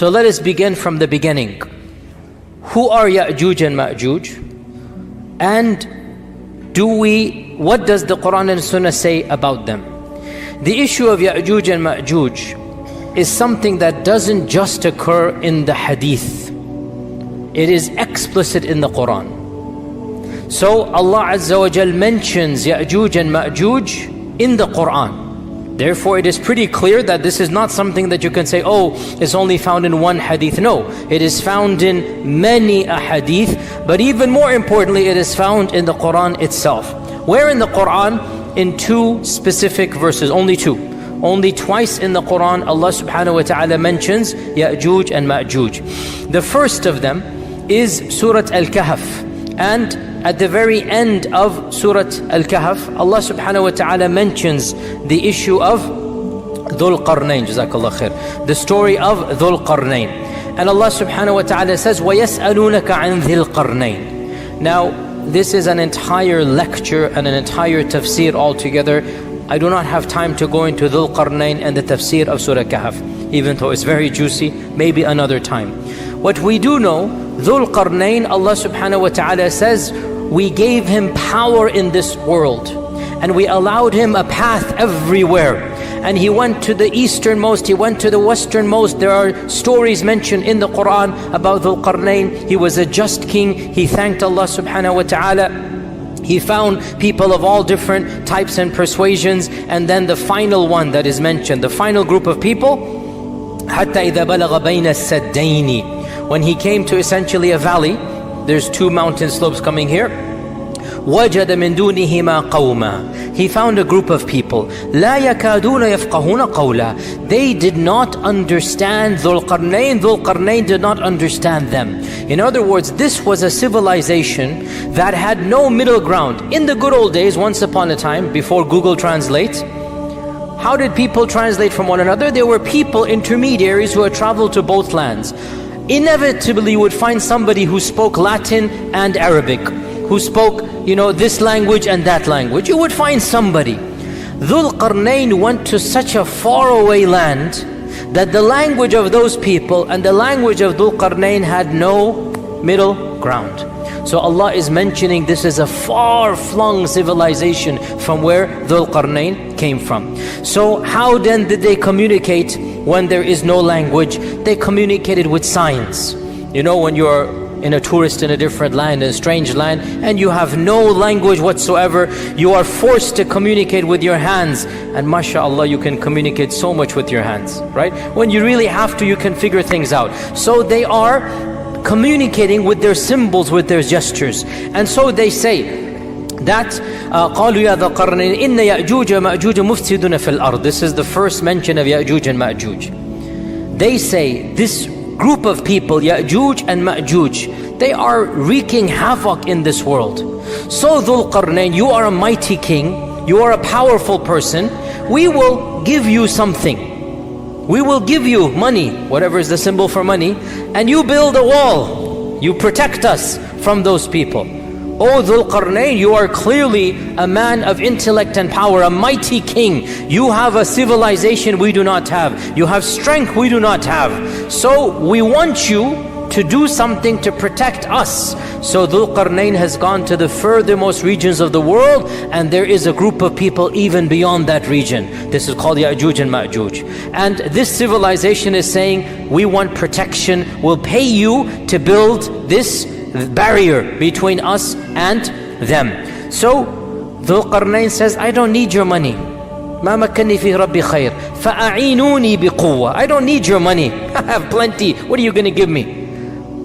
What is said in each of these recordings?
So let us begin from the beginning. Who are Yajuj and Majuj? And what does the Quran and Sunnah say about them? The issue of Yajuj and Majuj is something that doesn't just occur in the hadith. It is explicit in the Quran. So Allah Azza wa Jal mentions Yajuj and Majuj in the Quran. Therefore it is pretty clear that this is not something that you can say, oh, it's only found in one hadith. No, it is found in many ahadith, but even more importantly, it is found in the Quran itself. Where in the Quran? In two specific verses, only two. Only twice in the Quran Allah subhanahu wa ta'ala mentions Yajuj and Majuj. The first of them is Surah Al-Kahf, and at the very end of Surah Al-Kahf, Allah subhanahu wa ta'ala mentions the issue of Dhul Qarnayn, Jazakallah khair, the story of Dhul Qarnayn. And Allah subhanahu wa ta'ala says, وَيَسْأَلُونَكَ عَنْ ذِي الْقَرْنَيْنِ. Now, this is an entire lecture and an entire tafsir altogether. I do not have time to go into Dhul Qarnayn and the tafsir of Surah Kahf, even though it's very juicy, maybe another time. What we do know, Dhul Qarnayn, Allah subhanahu wa ta'ala says, we gave him power in this world, and we allowed him a path everywhere. And he went to the easternmost, he went to the westernmost. There are stories mentioned in the Quran about Dhul Qarnayn. He was a just king, he thanked Allah subhanahu wa ta'ala. He found people of all different types and persuasions. And then the final one that is mentioned, the final group of people, حَتَّى إِذَا بَلَغَ بَيْنَ السَّدَّيْنِ. When he came to essentially a valley, there's two mountain slopes coming here. وَجَدَ مِن دُونِهِمَا قَوْمًا. He found a group of people. لَا يَكَادُونَ يَفْقَهُونَ قَوْلًا. They did not understand Dhul Qarnayn. Dhul Qarnayn did not understand them. In other words, this was a civilization that had no middle ground. In the good old days, once upon a time, before Google Translate, how did people translate from one another? There were people, intermediaries, who had traveled to both lands. Inevitably you would find somebody who spoke Latin and Arabic, who spoke, this language and that language. You would find somebody. Dhul Qarnayn went to such a faraway land that the language of those people and the language of Dhul Qarnayn had no middle ground. So Allah is mentioning this is a far-flung civilization from where Dhul Qarnayn came from. So how then did they communicate when there is no language? They communicated with signs. When you're in a tourist in a different land, in a strange land, and you have no language whatsoever, you are forced to communicate with your hands. And mashallah, you can communicate so much with your hands, right? When you really have to, you can figure things out. So they are communicating with their symbols, with their gestures. And so they say that قالوا يا ذا القرنين إن يأجوج ومأجوج مفسدون في الأرض. This is the first mention of Yajuj and Majuj. They say this group of people, Yajuj and Majuj, they are wreaking havoc in this world. So Dhul Qarnayn, you are a mighty king, you are a powerful person, we will give you something. We will give you money, whatever is the symbol for money, and you build a wall. You protect us from those people. O Dhul Qarnayn, you are clearly a man of intellect and power, a mighty king. You have a civilization we do not have. You have strength we do not have. So we want you to do something to protect us. So Dhul Qarnayn has gone to the furthermost regions of the world, and there is a group of people even beyond that region. This is called Yajuj and Majuj. And this civilization is saying, we want protection, we'll pay you to build this barrier between us and them. So Dhul Qarnayn says, I don't need your money. ما مكنني فيه ربي خير فأعينوني بقوة. I don't need your money. I have plenty. What are you going to give me?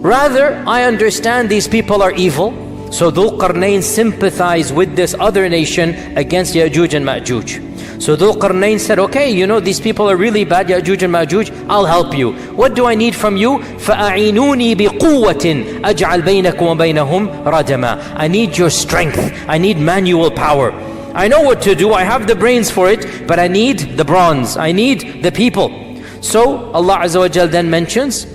Rather, I understand these people are evil. So Dhul Qarnayn sympathized with this other nation against Yajuj and Majuj. So Dhul Qarnayn said, okay, these people are really bad, Yajuj and Majuj, I'll help you. What do I need from you? فَأَعِينُونِي بِقُوَّةٍ أَجْعَلْ بَيْنَكُمْ وَبَيْنَهُمْ رَدَمًا. I need your strength, I need manual power. I know what to do, I have the brains for it, but I need the bronze, I need the people. So Allah Azza wa Jal then mentions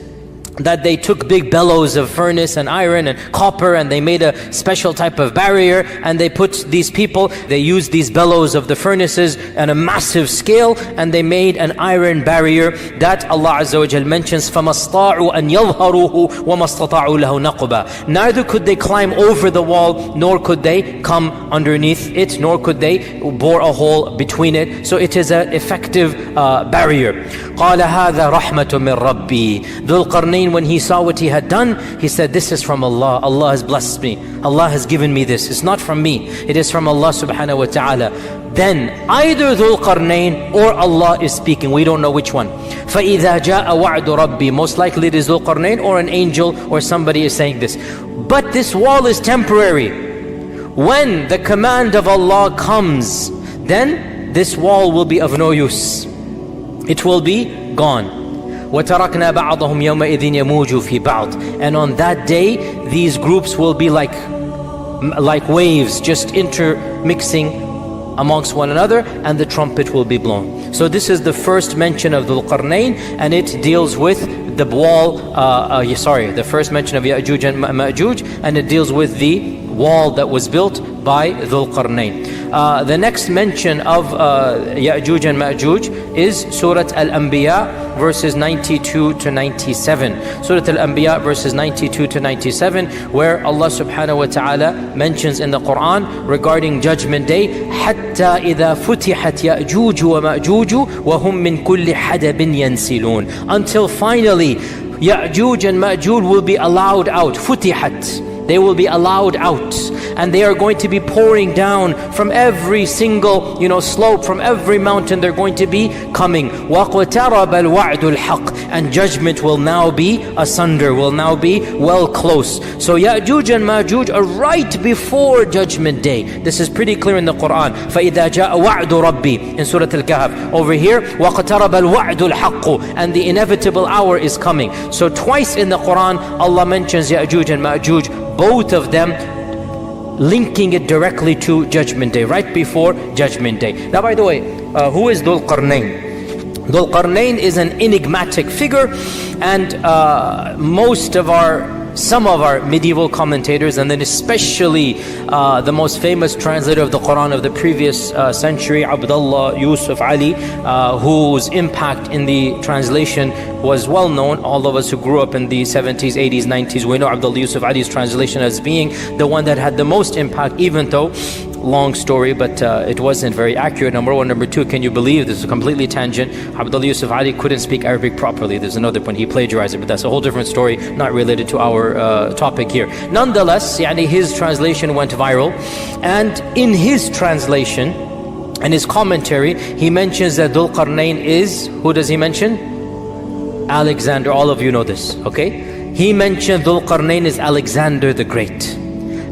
that they took big bellows of furnace and iron and copper, and they made a special type of barrier, and they put these people, they used these bellows of the furnaces on a massive scale, and they made an iron barrier that Allah Azza wa Jal mentions, فَمَسْطَاعُوا أَنْ يَظْهَرُوهُ وَمَسْتَطَاعُوا لَهُ نَقْبًا. Neither could they climb over the wall, nor could they come underneath it, nor could they bore a hole between it. So it is an effective barrier. قَالَ هَذَا رَحْمَةٌ مِّن رَبِّي. Dhul Qarnayn, when he saw what he had done, he said, this is from Allah. Allah has blessed me. Allah has given me this. It's not from me. It is from Allah subhanahu wa ta'ala. Then either Dhul Qarnayn or Allah is speaking. We don't know which one. فَإِذَا جَاءَ وَعْدُ رَبِّي. Most likely it is Dhul Qarnayn or an angel or somebody is saying this. But this wall is temporary. When the command of Allah comes, then this wall will be of no use. It will be gone. وَتَرَكْنَا بَعْضَهُمْ يَوْمَئِذٍ يَمُوجُ فِي بَعْضٍ. And on that day, these groups will be like waves, just intermixing amongst one another, and the trumpet will be blown. So this is the first mention of Dhul Qarnayn, and it deals with the wall, the first mention of Yajuj and Majuj, and it deals with the wall that was built by Dhul Qarnayn. The next mention of Yajuj and Majuj is Surah Al-Anbiyaء verses 92 to 97. Surah Al-Anbiyaء verses 92 to 97, where Allah subhanahu wa ta'ala mentions in the Quran regarding Judgment Day, حَتَّى إِذَا فُتِحَتْ يَأْجُوجُ وَمَأْجُوجُ وَهُمْ مِنْ كُلِّ حَدَبٍ يَنْسِلُونَ. Until finally Yajuj and Majuj will be allowed out. Futihat. They will be allowed out, and they are going to be pouring down from every single slope, from every mountain. They're going to be coming. وَاقْتَرَبَ الْوَعْدُ الْحَقِّ. And judgment will now be asunder, will now be well close. So Yajuj and Majuj are right before Judgment Day. This is pretty clear in the Quran. فَإِذَا جَاءَ وَعْدُ رَبِّي in Surah Al-Kahf. Over here, وَاقْتَرَبَ الْوَعْدُ الْحَقُّ. And the inevitable hour is coming. So twice in the Quran, Allah mentions Yajuj and Majuj, both of them linking it directly to Judgment Day, right before Judgment Day. Now, by the way, who is Dhul Qarnayn? Dhul Qarnayn is an enigmatic figure, and some of our medieval commentators, and then especially the most famous translator of the Quran of the previous century, Abdullah Yusuf Ali, whose impact in the translation was well known. All of us who grew up in the 70s, 80s, 90s, we know Abdullah Yusuf Ali's translation as being the one that had the most impact, even though, long story, but it wasn't very accurate, number one. Number two, can you believe, this is a completely tangent, Abdullah Yusuf Ali couldn't speak Arabic properly. There's another point, he plagiarized it, but that's a whole different story, not related to our topic here. Nonetheless, his translation went viral, and in his translation and his commentary, he mentions that Dhul Qarnayn is, who does he mention? Alexander. All of you know this, okay? He mentioned Dhul Qarnayn is Alexander the Great.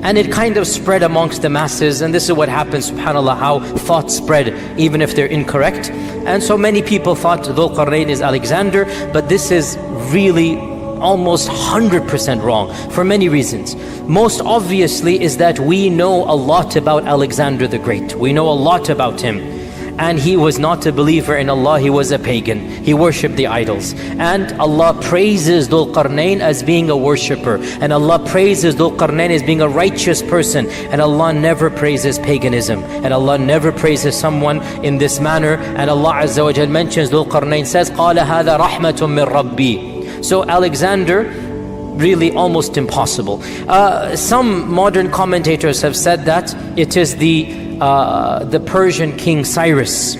And it kind of spread amongst the masses, and this is what happens, subhanAllah, how thoughts spread even if they're incorrect. And so many people thought Dhul Qarnayn is Alexander, but this is really almost 100% wrong for many reasons. Most obviously is that we know a lot about Alexander the Great. We know a lot about him. And he was not a believer in Allah, he was a pagan. He worshipped the idols. And Allah praises Dhul Qarnayn as being a worshipper. And Allah praises Dhul Qarnayn as being a righteous person. And Allah never praises paganism. And Allah never praises someone in this manner. And Allah Azza wa Jal mentions Dhul Qarnayn says, قَالَ هَذَا رَحْمَةٌ مِّن رَبِّي. So Alexander, really almost impossible. Some modern commentators have said that it is the Persian King Cyrus,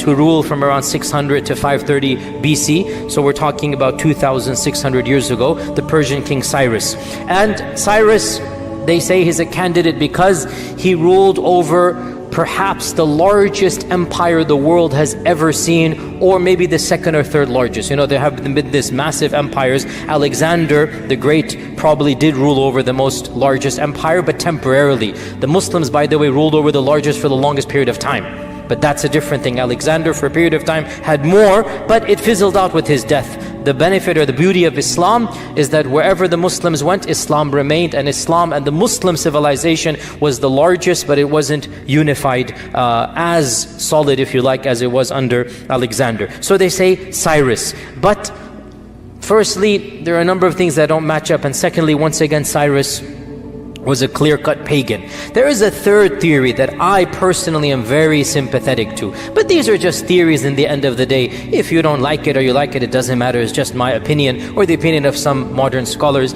who ruled from around 600 to 530 BC. So we're talking about 2,600 years ago, the Persian King Cyrus. And Cyrus, they say he's a candidate because he ruled over perhaps the largest empire the world has ever seen, or maybe the second or third largest. There have been these massive empires. Alexander the Great probably did rule over the most largest empire, but temporarily. The Muslims, by the way, ruled over the largest for the longest period of time. But that's a different thing. Alexander for a period of time had more, but it fizzled out with his death. The benefit or the beauty of Islam is that wherever the Muslims went, Islam remained, and Islam and the Muslim civilization was the largest, but it wasn't unified as solid, if you like, as it was under Alexander. So they say Cyrus. But Firstly, there are a number of things that don't match up, and secondly, once again, Cyrus was a clear-cut pagan. There is a third theory that I personally am very sympathetic to, but these are just theories in the end of the day. If you don't like it or you like it, it doesn't matter. It's just my opinion or the opinion of some modern scholars.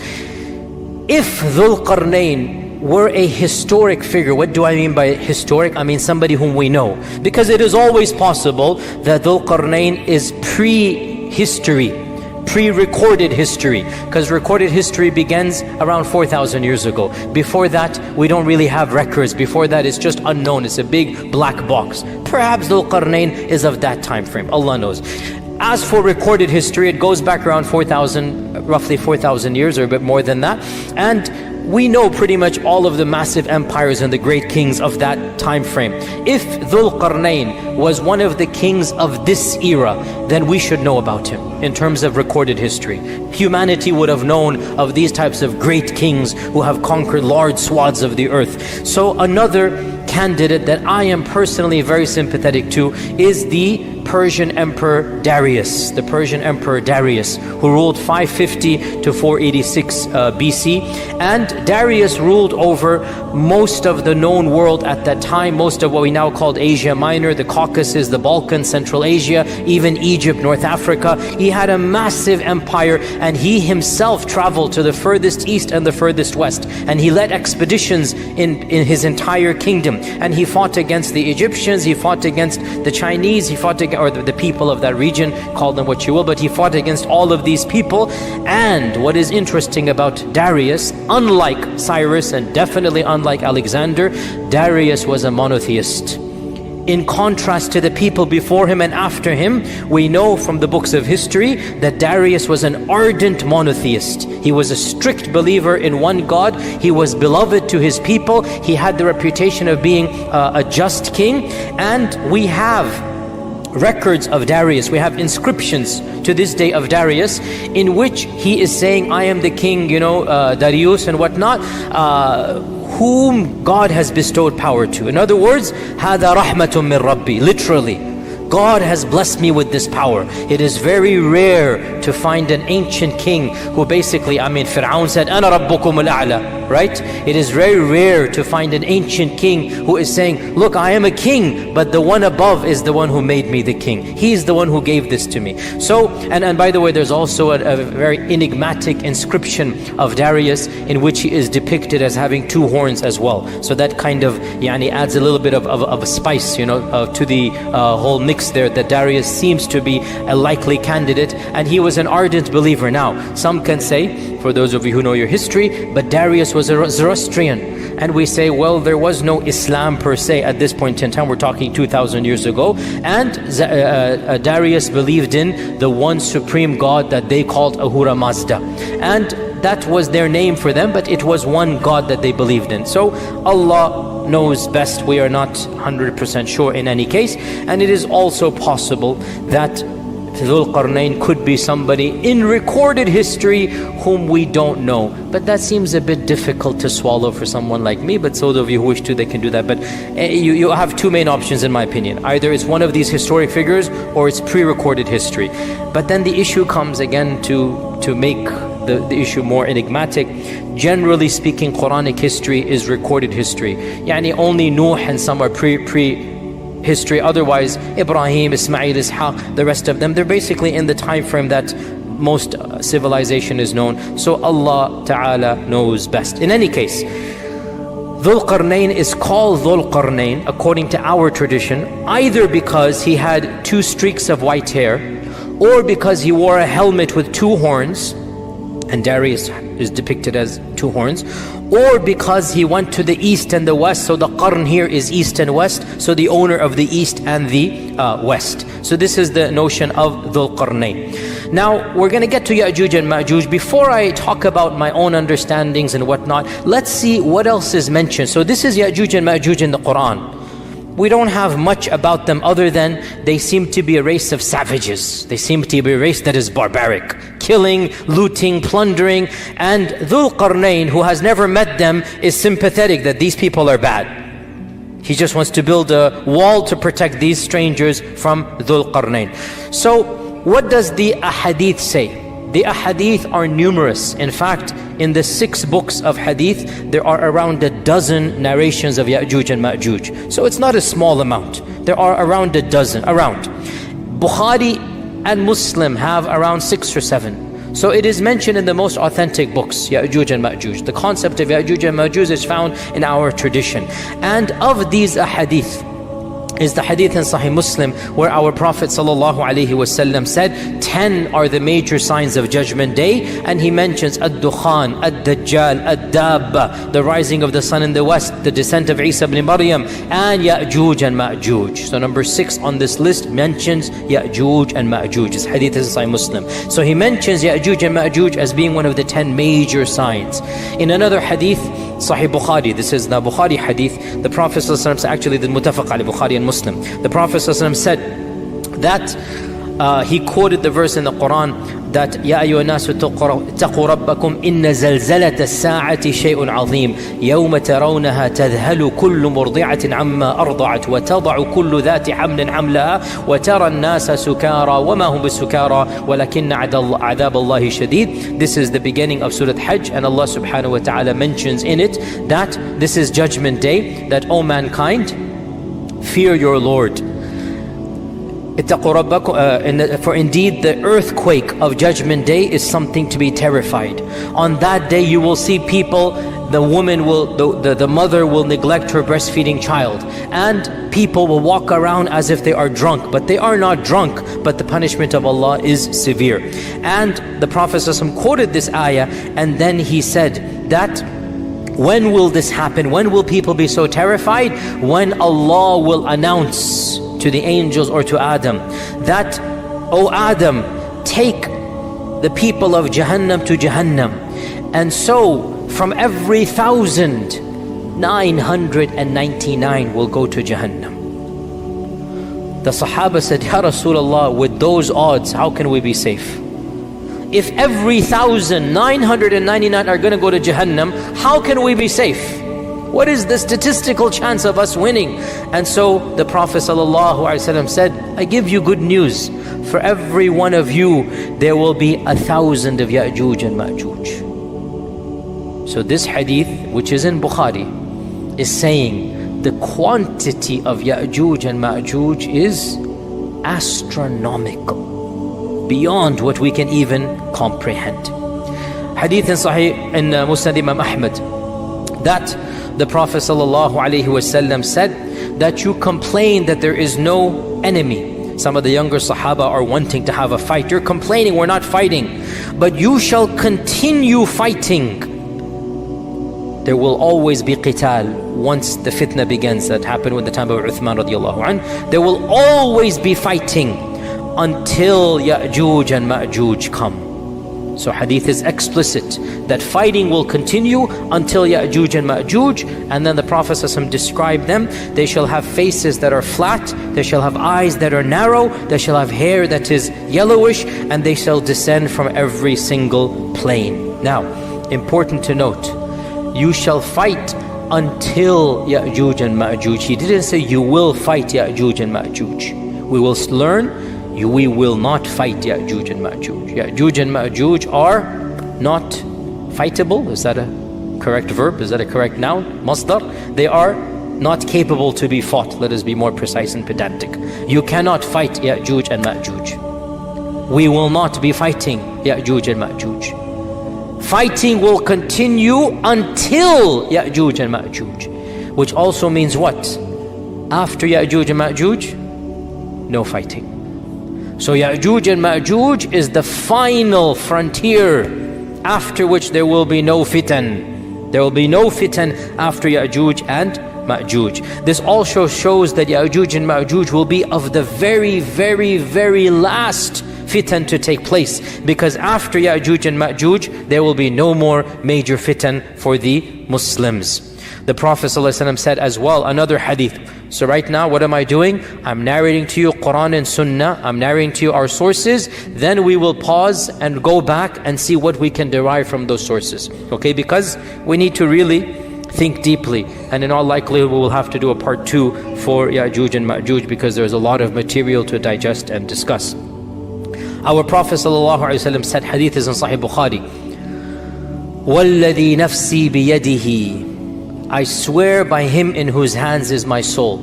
If Dhul Qarnayn were a historic figure, what do I mean by historic? I mean somebody whom we know, because it is always possible that Dhul Qarnayn is pre-history, pre-recorded history, because recorded history begins around 4,000 years ago. Before that, we don't really have records. Before that, it's just unknown. It's a big black box. Perhaps Dhul Qarnayn is of that time frame. Allah knows. As for recorded history, it goes back around 4,000, roughly 4,000 years or a bit more than that. And we know pretty much all of the massive empires and the great kings of that time frame. If Dhul Qarnayn was one of the kings of this era, then we should know about him in terms of recorded history. Humanity would have known of these types of great kings who have conquered large swaths of the earth. So another candidate that I am personally very sympathetic to is the Persian Emperor Darius. The Persian Emperor Darius, who ruled 550 to 486 BC. And Darius ruled over most of the known world at that time, most of what we now call Asia Minor, the Caucasus, the Balkans, Central Asia, even Egypt, North Africa. He had a massive empire, and he himself traveled to the furthest east and the furthest west. And he led expeditions in his entire kingdom. And he fought against the Egyptians, he fought against the Chinese, he fought against, or the people of that region, call them what you will, but he fought against all of these people. And what is interesting about Darius, unlike Cyrus and definitely unlike Alexander, Darius was a monotheist. In contrast to the people before him and after him, we know from the books of history that Darius was an ardent monotheist. He was a strict believer in one God. He was beloved to his people. He had the reputation of being a just king. And we have records of Darius. We have inscriptions to this day of Darius in which he is saying, I am the king, Darius and whatnot, whom God has bestowed power to. In other words, هَذَا رَحْمَةٌ مِّن رَبِّي. Literally, God has blessed me with this power. It is very rare to find an ancient king who basically, Fir'aun said, أَنَا رَبُّكُمُ الْأَعْلَى, right? It is very rare to find an ancient king who is saying, look, I am a king, but the one above is the one who made me the king. He's the one who gave this to me. So, and by the way, there's also a very enigmatic inscription of Darius in which he is depicted as having two horns as well. So that kind of adds a little bit of a spice, to the whole mix there, that Darius seems to be a likely candidate, and he was an ardent believer. Now, some can say, for those of you who know your history, but Darius was a Zoroastrian. And we say, well, there was no Islam per se at this point in time. We're talking 2,000 years ago. And Darius believed in the one supreme God that they called Ahura Mazda. And that was their name for them, but it was one God that they believed in. So Allah knows best. We are not 100% sure in any case. And it is also possible that Dhul Qarnayn could be somebody in recorded history whom we don't know. But that seems a bit difficult to swallow for someone like me. But so those of you who wish to, they can do that. But you have two main options in my opinion. Either it's one of these historic figures or it's pre-recorded history. But then the issue comes again to make the issue more enigmatic. Generally speaking, Quranic history is recorded history. Only Nuh and some are pre-history. Otherwise, Ibrahim, Ismail, Ishaq, the rest of them, they're basically in the time frame that most civilization is known. So Allah Ta'ala knows best. In any case, Dhul Qarnayn is called Dhul Qarnayn according to our tradition, either because he had two streaks of white hair, or because he wore a helmet with two horns, and Darius is depicted as two horns, or because he went to the east and the west. So the Qarn here is east and west, so the owner of the east and the west. So this is the notion of Dhul Qarnayn. Now we're going to get to Yajuj and Majuj. Before I talk about my own understandings and whatnot, let's see what else is mentioned. So this is Yajuj and Majuj in the Quran. We don't have much about them other than they seem to be a race of savages. They seem to be a race that is barbaric, killing, looting, plundering. And Dhul Qarnayn, who has never met them, is sympathetic that these people are bad. He just wants to build a wall to protect these strangers from Dhul Qarnayn. So what does the ahadith say? The ahadith are numerous. In fact, in the 6 books of hadith, there are around a dozen narrations of Yajuj and Majuj. So it's not a small amount. There are around a dozen, Bukhari and Muslim have around 6 or 7. So it is mentioned in the most authentic books, Yajuj and Majuj. The concept of Yajuj and Majuj is found in our tradition. And of these ahadith, is the hadith in Sahih Muslim where our Prophet ﷺ said 10 are the major signs of Judgment Day, and he mentions Ad-Dukhan, Ad-Dajjal, Ad-Dabba, the rising of the sun in the west, the descent of Isa ibn Maryam, and Yajuj and Majuj. So number 6 on this list mentions Yajuj and Majuj. This hadith is in Sahih Muslim. So he mentions Yajuj and Majuj as being one of the 10 major signs. In another hadith, Sahih Bukhari, this is the Bukhari hadith, the Prophet ﷺ, actually the Muttafaq Ali, Bukhari and Muslim, the Prophet ﷺ said that he quoted the verse in the Quran that يا أيها الناس اتقوا ربكم إن زلزلة الساعة شيء عظيم يوم ترونها تذهل كل مرضعة عما أرضعت وتضع كل ذات حمل حملها وترى الناس سكارى وما هم بالسكارى ولكن عذاب الله شديد. This is the beginning of Surah Hajj, and Allah subhanahu wa ta'ala mentions in it that this is Judgment Day, that O mankind, fear your Lord. For indeed the earthquake of Judgment Day is something to be terrified. On that day you will see people, the woman will, the mother will neglect her breastfeeding child, and people will walk around as if they are drunk, but they are not drunk, but the punishment of Allah is severe. And the Prophet ﷺ quoted this ayah, and then he said that when will this happen? When will people be so terrified? When Allah will announce to the angels or to Adam that, O Adam, take the people of Jahannam to Jahannam. And so from every 1,999 will go to Jahannam. The Sahaba said, Ya Rasulullah, with those odds, how can we be safe? If every 1,999 are going to go to Jahannam, how can we be safe? What is the statistical chance of us winning? And so the Prophet ﷺ said, I give you good news. For every one of you, there will be 1,000 of Yajuj and Majuj. So this hadith, which is in Bukhari, is saying the quantity of Yajuj and Majuj is astronomical, beyond what we can even comprehend. Hadith in Sahih in Musnad Imam Ahmad, that the Prophet ﷺ said that you complain that there is no enemy. Some of the younger Sahaba are wanting to have a fight. You're complaining we're not fighting, but you shall continue fighting. There will always be qital once the fitna begins. That happened with the time of Uthman radiallahu anh. There will always be fighting until Yajuj and Majuj come. So hadith is explicit that fighting will continue until Yajuj and Majuj. And then the Prophet ﷺ described them. They shall have faces that are flat, they shall have eyes that are narrow, they shall have hair that is yellowish, and they shall descend from every single plane. Now, important to note, you shall fight until Yajuj and Majuj. He didn't say you will fight Yajuj and Majuj. We will learn, we will not fight Yajuj and Majuj. Yajuj and Majuj are not fightable. Is that a correct verb? Is that a correct noun? Masdar. They are not capable to be fought. Let us be more precise and pedantic. You cannot fight Yajuj and Majuj. We will not be fighting Yajuj and Majuj. Fighting will continue until Yajuj and Majuj. Which also means what? After Yajuj and Majuj, no fighting. So Yajuj and Majuj is the final frontier, after which there will be no fitan. There will be no fitan after Yajuj and Majuj. This also shows that Yajuj and Majuj will be of the very, very, very last fitan to take place, because after Yajuj and Majuj there will be no more major fitan for the Muslims. The Prophet ﷺ said as well, another hadith. So right now, what am I doing? I'm narrating to you Quran and Sunnah. I'm narrating to you our sources. Then we will pause and go back and see what we can derive from those sources. Okay, because we need to really think deeply. And in all likelihood, we will have to do a part 2 for Yajuj and Majuj, because there's a lot of material to digest and discuss. Our Prophet ﷺ said, hadith is in Sahih Bukhari, وَالَّذِي نَفْسِي بِيَدِهِ, I swear by him in whose hands is my soul,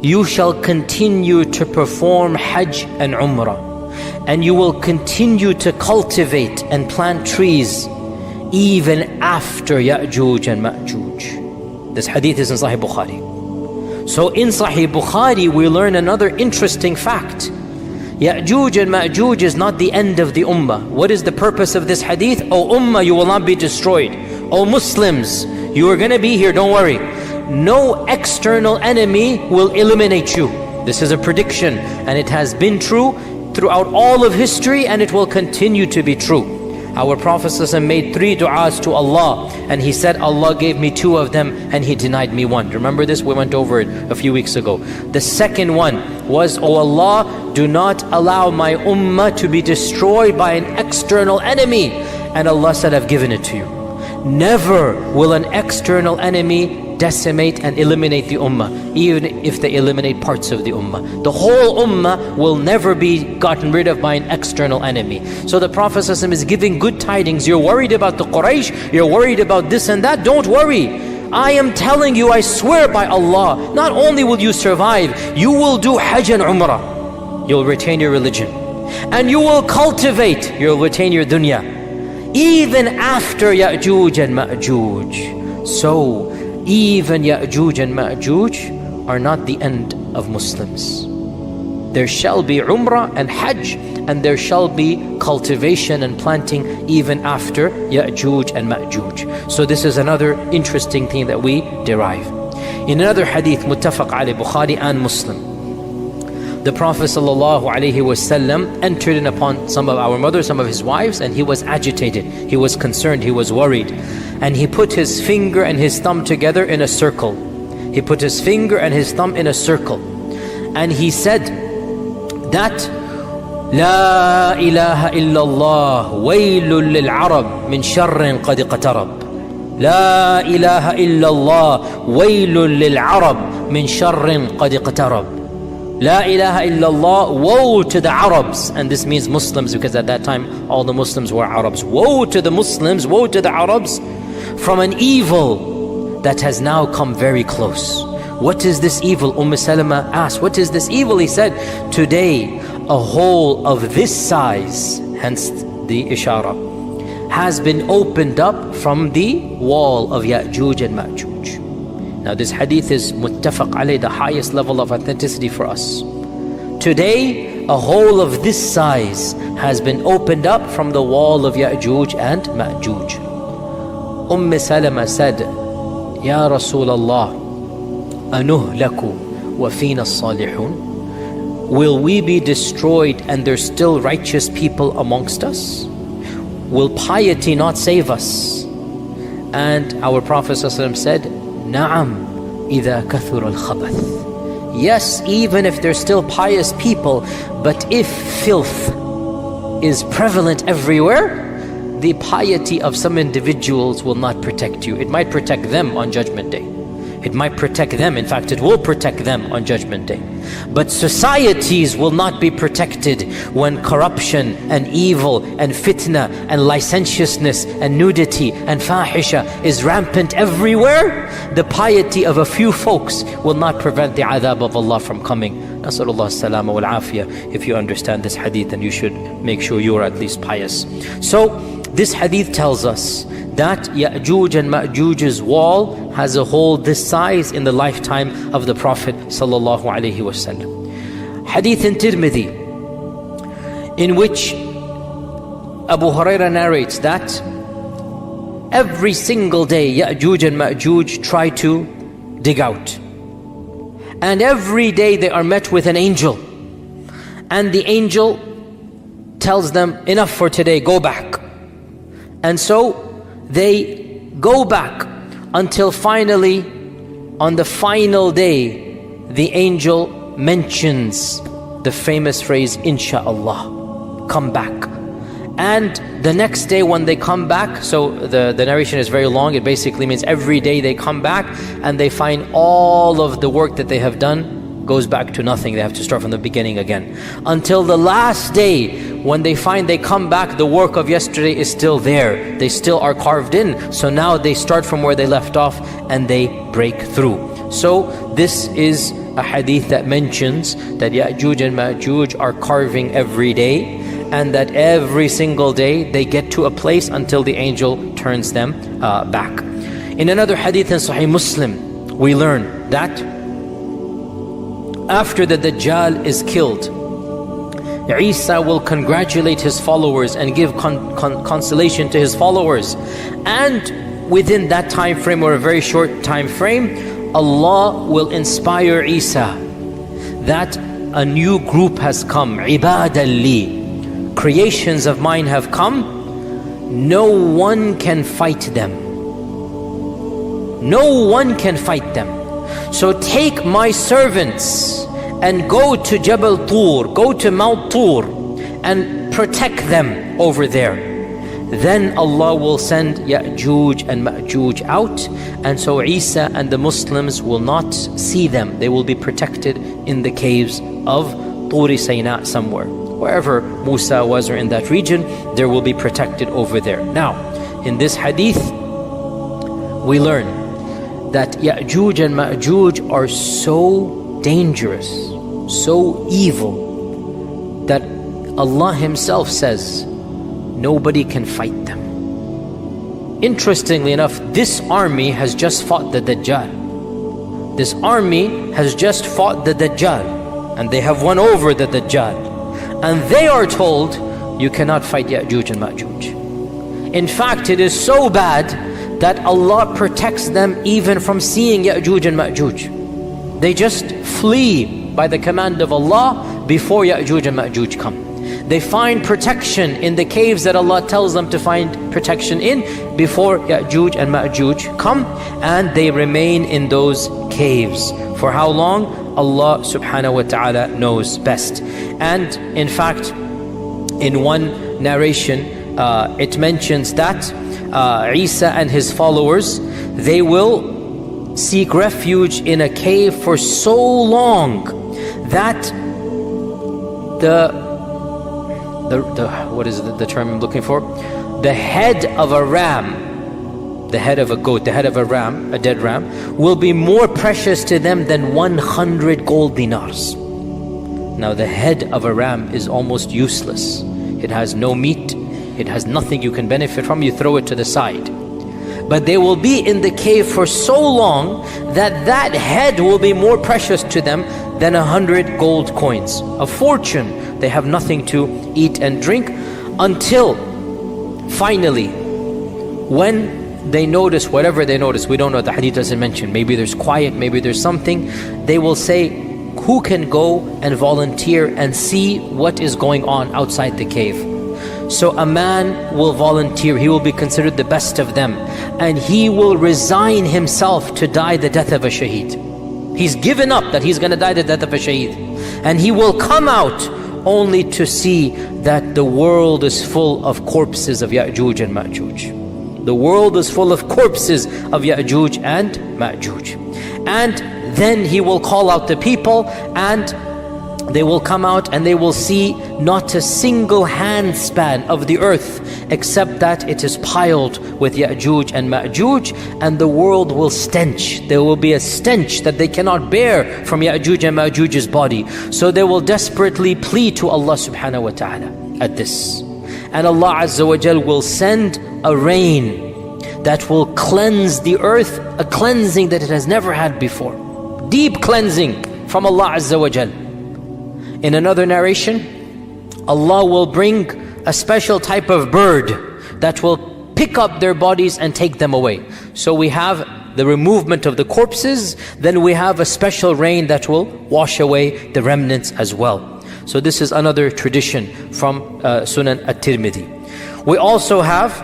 you shall continue to perform Hajj and Umrah, and you will continue to cultivate and plant trees even after Yajuj and Majuj. This hadith is in Sahih Bukhari. So in Sahih Bukhari we learn another interesting fact. Yajuj and Majuj is not the end of the ummah. What is the purpose of this hadith? O ummah, you will not be destroyed. O Muslims, you are going to be here, don't worry. No external enemy will eliminate you. This is a prediction, and it has been true throughout all of history, and it will continue to be true. Our Prophet ﷺ made 3 du'as to Allah, and he said, Allah gave me 2 of them and he denied me 1. Remember this? We went over it a few weeks ago. The second one was, O Allah, do not allow my ummah to be destroyed by an external enemy. And Allah said, I've given it to you. Never will an external enemy decimate and eliminate the ummah, even if they eliminate parts of the ummah. The whole ummah will never be gotten rid of by an external enemy. So the Prophet ﷺ is giving good tidings. You're worried about the Quraysh, you're worried about this and that, don't worry. I am telling you, I swear by Allah, not only will you survive, you will do Hajj and Umrah, you'll retain your religion, and you will cultivate, you'll retain your dunya, even after Yajuj and Majuj. So even Yajuj and Majuj are not the end of Muslims. There shall be Umrah and Hajj, and there shall be cultivation and planting even after Yajuj and Majuj. So this is another interesting thing that we derive. In another hadith, muttafaq alayh, Bukhari and Muslim, the Prophet ﷺ entered in upon some of our mothers, some of his wives, and he was agitated, he was concerned, he was worried. And he put his finger and his thumb together in a circle. He put his finger and his thumb in a circle. And he said that, La ilaha illallah, waylun lil Arab min sharrin qad iqtarab. La ilaha illallah, waylun lil Arab min sharrin qad iqtarab. La ilaha illallah, woe to the Arabs. And this means Muslims, because at that time all the Muslims were Arabs. Woe to the Muslims, woe to the Arabs, from an evil that has now come very close. What is this evil? Salama asked, what is this evil? He said, today a hole of this size, hence the ishara, has been opened up from the wall of Yajuj and Majuj. Now this hadith is muttafaq alayh, the highest level of authenticity for us. Today a hole of this size has been opened up from the wall of Yajuj and Majuj. Salama said, Ya Rasulullah, anuhlaku wa fina as-salihun? Will we be destroyed and there's still righteous people amongst us? Will piety not save us? And our Prophet ﷺ said, Na'am, idha kathura al-khabath. Yes, even if there's still pious people, but if filth is prevalent everywhere, the piety of some individuals will not protect you. It might protect them on Judgment Day. It might protect them. In fact, it will protect them on Judgment Day. But societies will not be protected when corruption and evil and fitna and licentiousness and nudity and fahisha is rampant everywhere. The piety of a few folks will not prevent the adhab of Allah from coming. Nasallallahu as-salama wal afiyah. If you understand this hadith, then you should make sure you are at least pious. So this hadith tells us that Yajuj and Majuj's wall has a hole this size in the lifetime of the Prophet sallallahu alaihi wasallam. Hadith in Tirmidhi, in which Abu Hurairah narrates that every single day Yajuj and Majuj try to dig out, and every day they are met with an angel, and the angel tells them, enough for today, go back. And so they go back until finally, on the final day, the angel mentions the famous phrase, Insha'Allah, come back. And the next day when they come back, so the narration is very long, it basically means every day they come back and they find all of the work that they have done goes back to nothing. They have to start from the beginning again. Until the last day, when they find they come back, the work of yesterday is still there. They still are carved in. So now they start from where they left off and they break through. So this is a hadith that mentions that Yajuj and Majuj are carving every day, and that every single day they get to a place until the angel turns them back. In another hadith in Sahih Muslim, we learn that after the Dajjal is killed, Isa will congratulate his followers and give consolation to his followers. And within that time frame, or a very short time frame, Allah will inspire Isa that a new group has come. Ibadan li, creations of mine have come. No one can fight them. No one can fight them. So take my servants and go to Jabal Tur, go to Mount Tur, and protect them over there. Then Allah will send Yajuj and Majuj out, and so Isa and the Muslims will not see them. They will be protected in the caves of Turi Sayna somewhere. Wherever Musa was, or in that region, they will be protected over there. Now, in this hadith, we learn that Yajuj and Majuj are so dangerous, so evil, that Allah Himself says, nobody can fight them. Interestingly enough, this army has just fought the Dajjal. This army has just fought the Dajjal, and they have won over the Dajjal. And they are told, you cannot fight Yajuj and Majuj. In fact, it is so bad that Allah protects them even from seeing Yajuj and Majuj. They just flee by the command of Allah before Yajuj and Majuj come. They find protection in the caves that Allah tells them to find protection in before Yajuj and Majuj come, and they remain in those caves. For how long? Allah subhanahu wa ta'ala knows best. And in fact, in one narration, it mentions that Isa and his followers, they will seek refuge in a cave for so long that what is the term I'm looking for? The head of a ram, the head of a goat, the head of a ram, a dead ram, will be more precious to them than 100 gold dinars. Now the head of a ram is almost useless. It has no meat, it has nothing you can benefit from, you throw it to the side. But they will be in the cave for so long that that head will be more precious to them than 100 gold coins. A fortune. They have nothing to eat and drink, until finally, when they notice whatever they notice, we don't know, the hadith doesn't mention, maybe there's quiet, maybe there's something, they will say, who can go and volunteer and see what is going on outside the cave? So a man will volunteer, he will be considered the best of them, and he will resign himself to die the death of a shaheed. He's given up that he's going to die the death of a shaheed, and he will come out only to see that the world is full of corpses of Yajuj and Majuj. The world is full of corpses of Yajuj and Majuj. And then he will call out the people, and they will come out and they will see not a single handspan of the earth except that it is piled with Yajuj and Majuj, and the world will stench. There will be a stench that they cannot bear from Yajuj and Majuj's body. So they will desperately plead to Allah subhanahu wa ta'ala at this. And Allah Azza wa Jal will send a rain that will cleanse the earth, a cleansing that it has never had before. Deep cleansing from Allah Azza wa Jal. In another narration, Allah will bring a special type of bird that will pick up their bodies and take them away. So we have the removement of the corpses, then we have a special rain that will wash away the remnants as well. So this is another tradition from Sunan At-Tirmidhi. We also have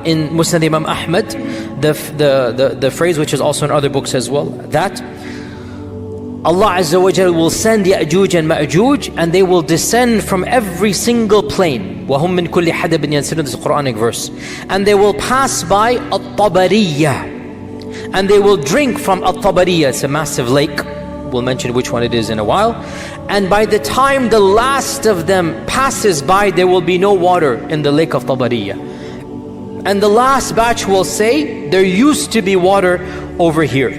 in Musnad Imam Ahmad the phrase, which is also in other books as well, that Allah Azza wa Jal will send Yajuj and Majuj, and they will descend from every single plain. وَهُمْ مِنْ كُلِّ حَدَبٍ يَنْسِلُونَ. This is a Quranic verse. And they will pass by At-Tabariyah, and they will drink from At-Tabariyah. It's a massive lake. we'll mention which one it is in a while. And by the time the last of them passes by, there will be no water in the lake of Tabariyah. And the last batch will say, there used to be water over here.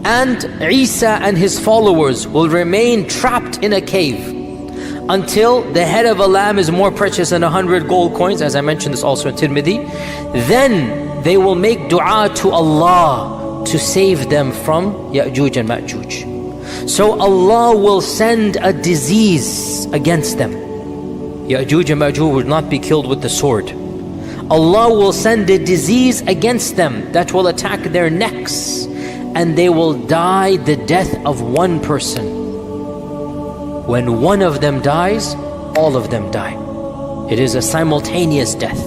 And Isa and his followers will remain trapped in a cave until the head of a lamb is more precious than 100 gold coins, as I mentioned this also in Tirmidhi. Then they will make dua to Allah to save them from Yajuj and Majuj. So Allah will send a disease against them. Yajuj and Majuj will not be killed with the sword. Allah will send a disease against them that will attack their necks, and they will die the death of one person. When one of them dies, all of them die. It is a simultaneous death.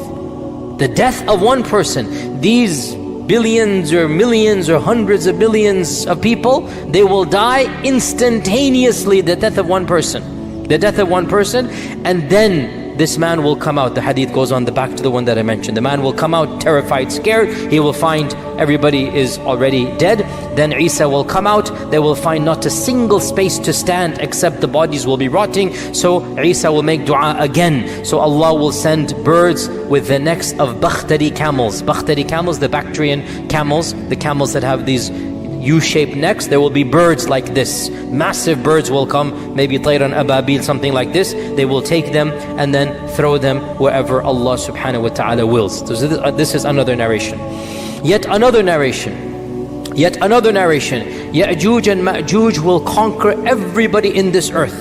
The death of one person. These billions or millions or hundreds of billions of people, they will die instantaneously, the death of one person. The death of one person, and then this man will come out. The hadith goes on the back to the one that I mentioned. The man will come out terrified, scared. He will find everybody is already dead. Then Isa will come out. They will find not a single space to stand except the bodies will be rotting. So Isa will make dua again. So Allah will send birds with the necks of Bakhtari camels. Bakhtari camels, the Bactrian camels, the camels that have these U-shaped necks. There will be birds like this. Massive birds will come, maybe Tayran Ababil, something like this. They will take them and then throw them wherever Allah subhanahu wa ta'ala wills. So this is another narration. Yet another narration. Yajuj and Majuj will conquer everybody in this earth.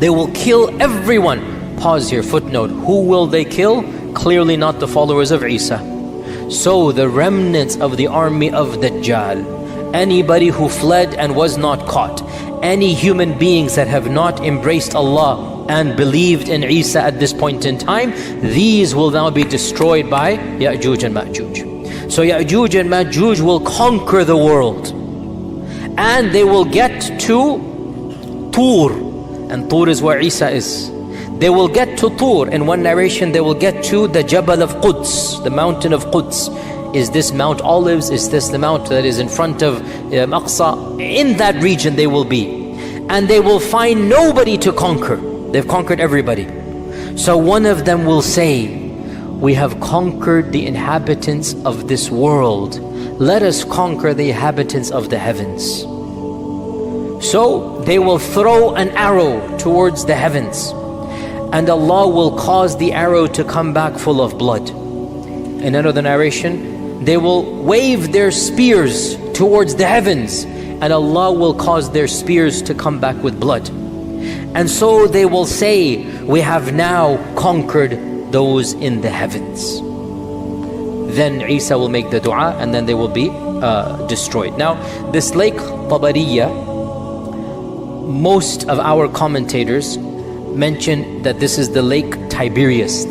They will kill everyone. Pause here, footnote. Who will they kill? Clearly not the followers of Isa. So the remnants of the army of Dajjal, anybody who fled and was not caught, any human beings that have not embraced Allah and believed in Isa at this point in time, these will now be destroyed by Yajuj and Majuj. So Yajuj and Majuj will conquer the world, and they will get to Tur, and Tur is where Isa is. They will get to Tur. In one narration, they will get to the Jabal of Quds, the mountain of Quds. Is this Mount Olives? Is this the mount that is in front of Aqsa? In that region they will be. And they will find nobody to conquer. They've conquered everybody. So one of them will say, we have conquered the inhabitants of this world. Let us conquer the inhabitants of the heavens. So they will throw an arrow towards the heavens, and Allah will cause the arrow to come back full of blood. In another narration, they will wave their spears towards the heavens, and Allah will cause their spears to come back with blood. And so they will say, we have now conquered those in the heavens. Then Isa will make the dua, and then they will be destroyed. Now, this lake Tabariyah, most of our commentators mention that this is the lake Tiberias,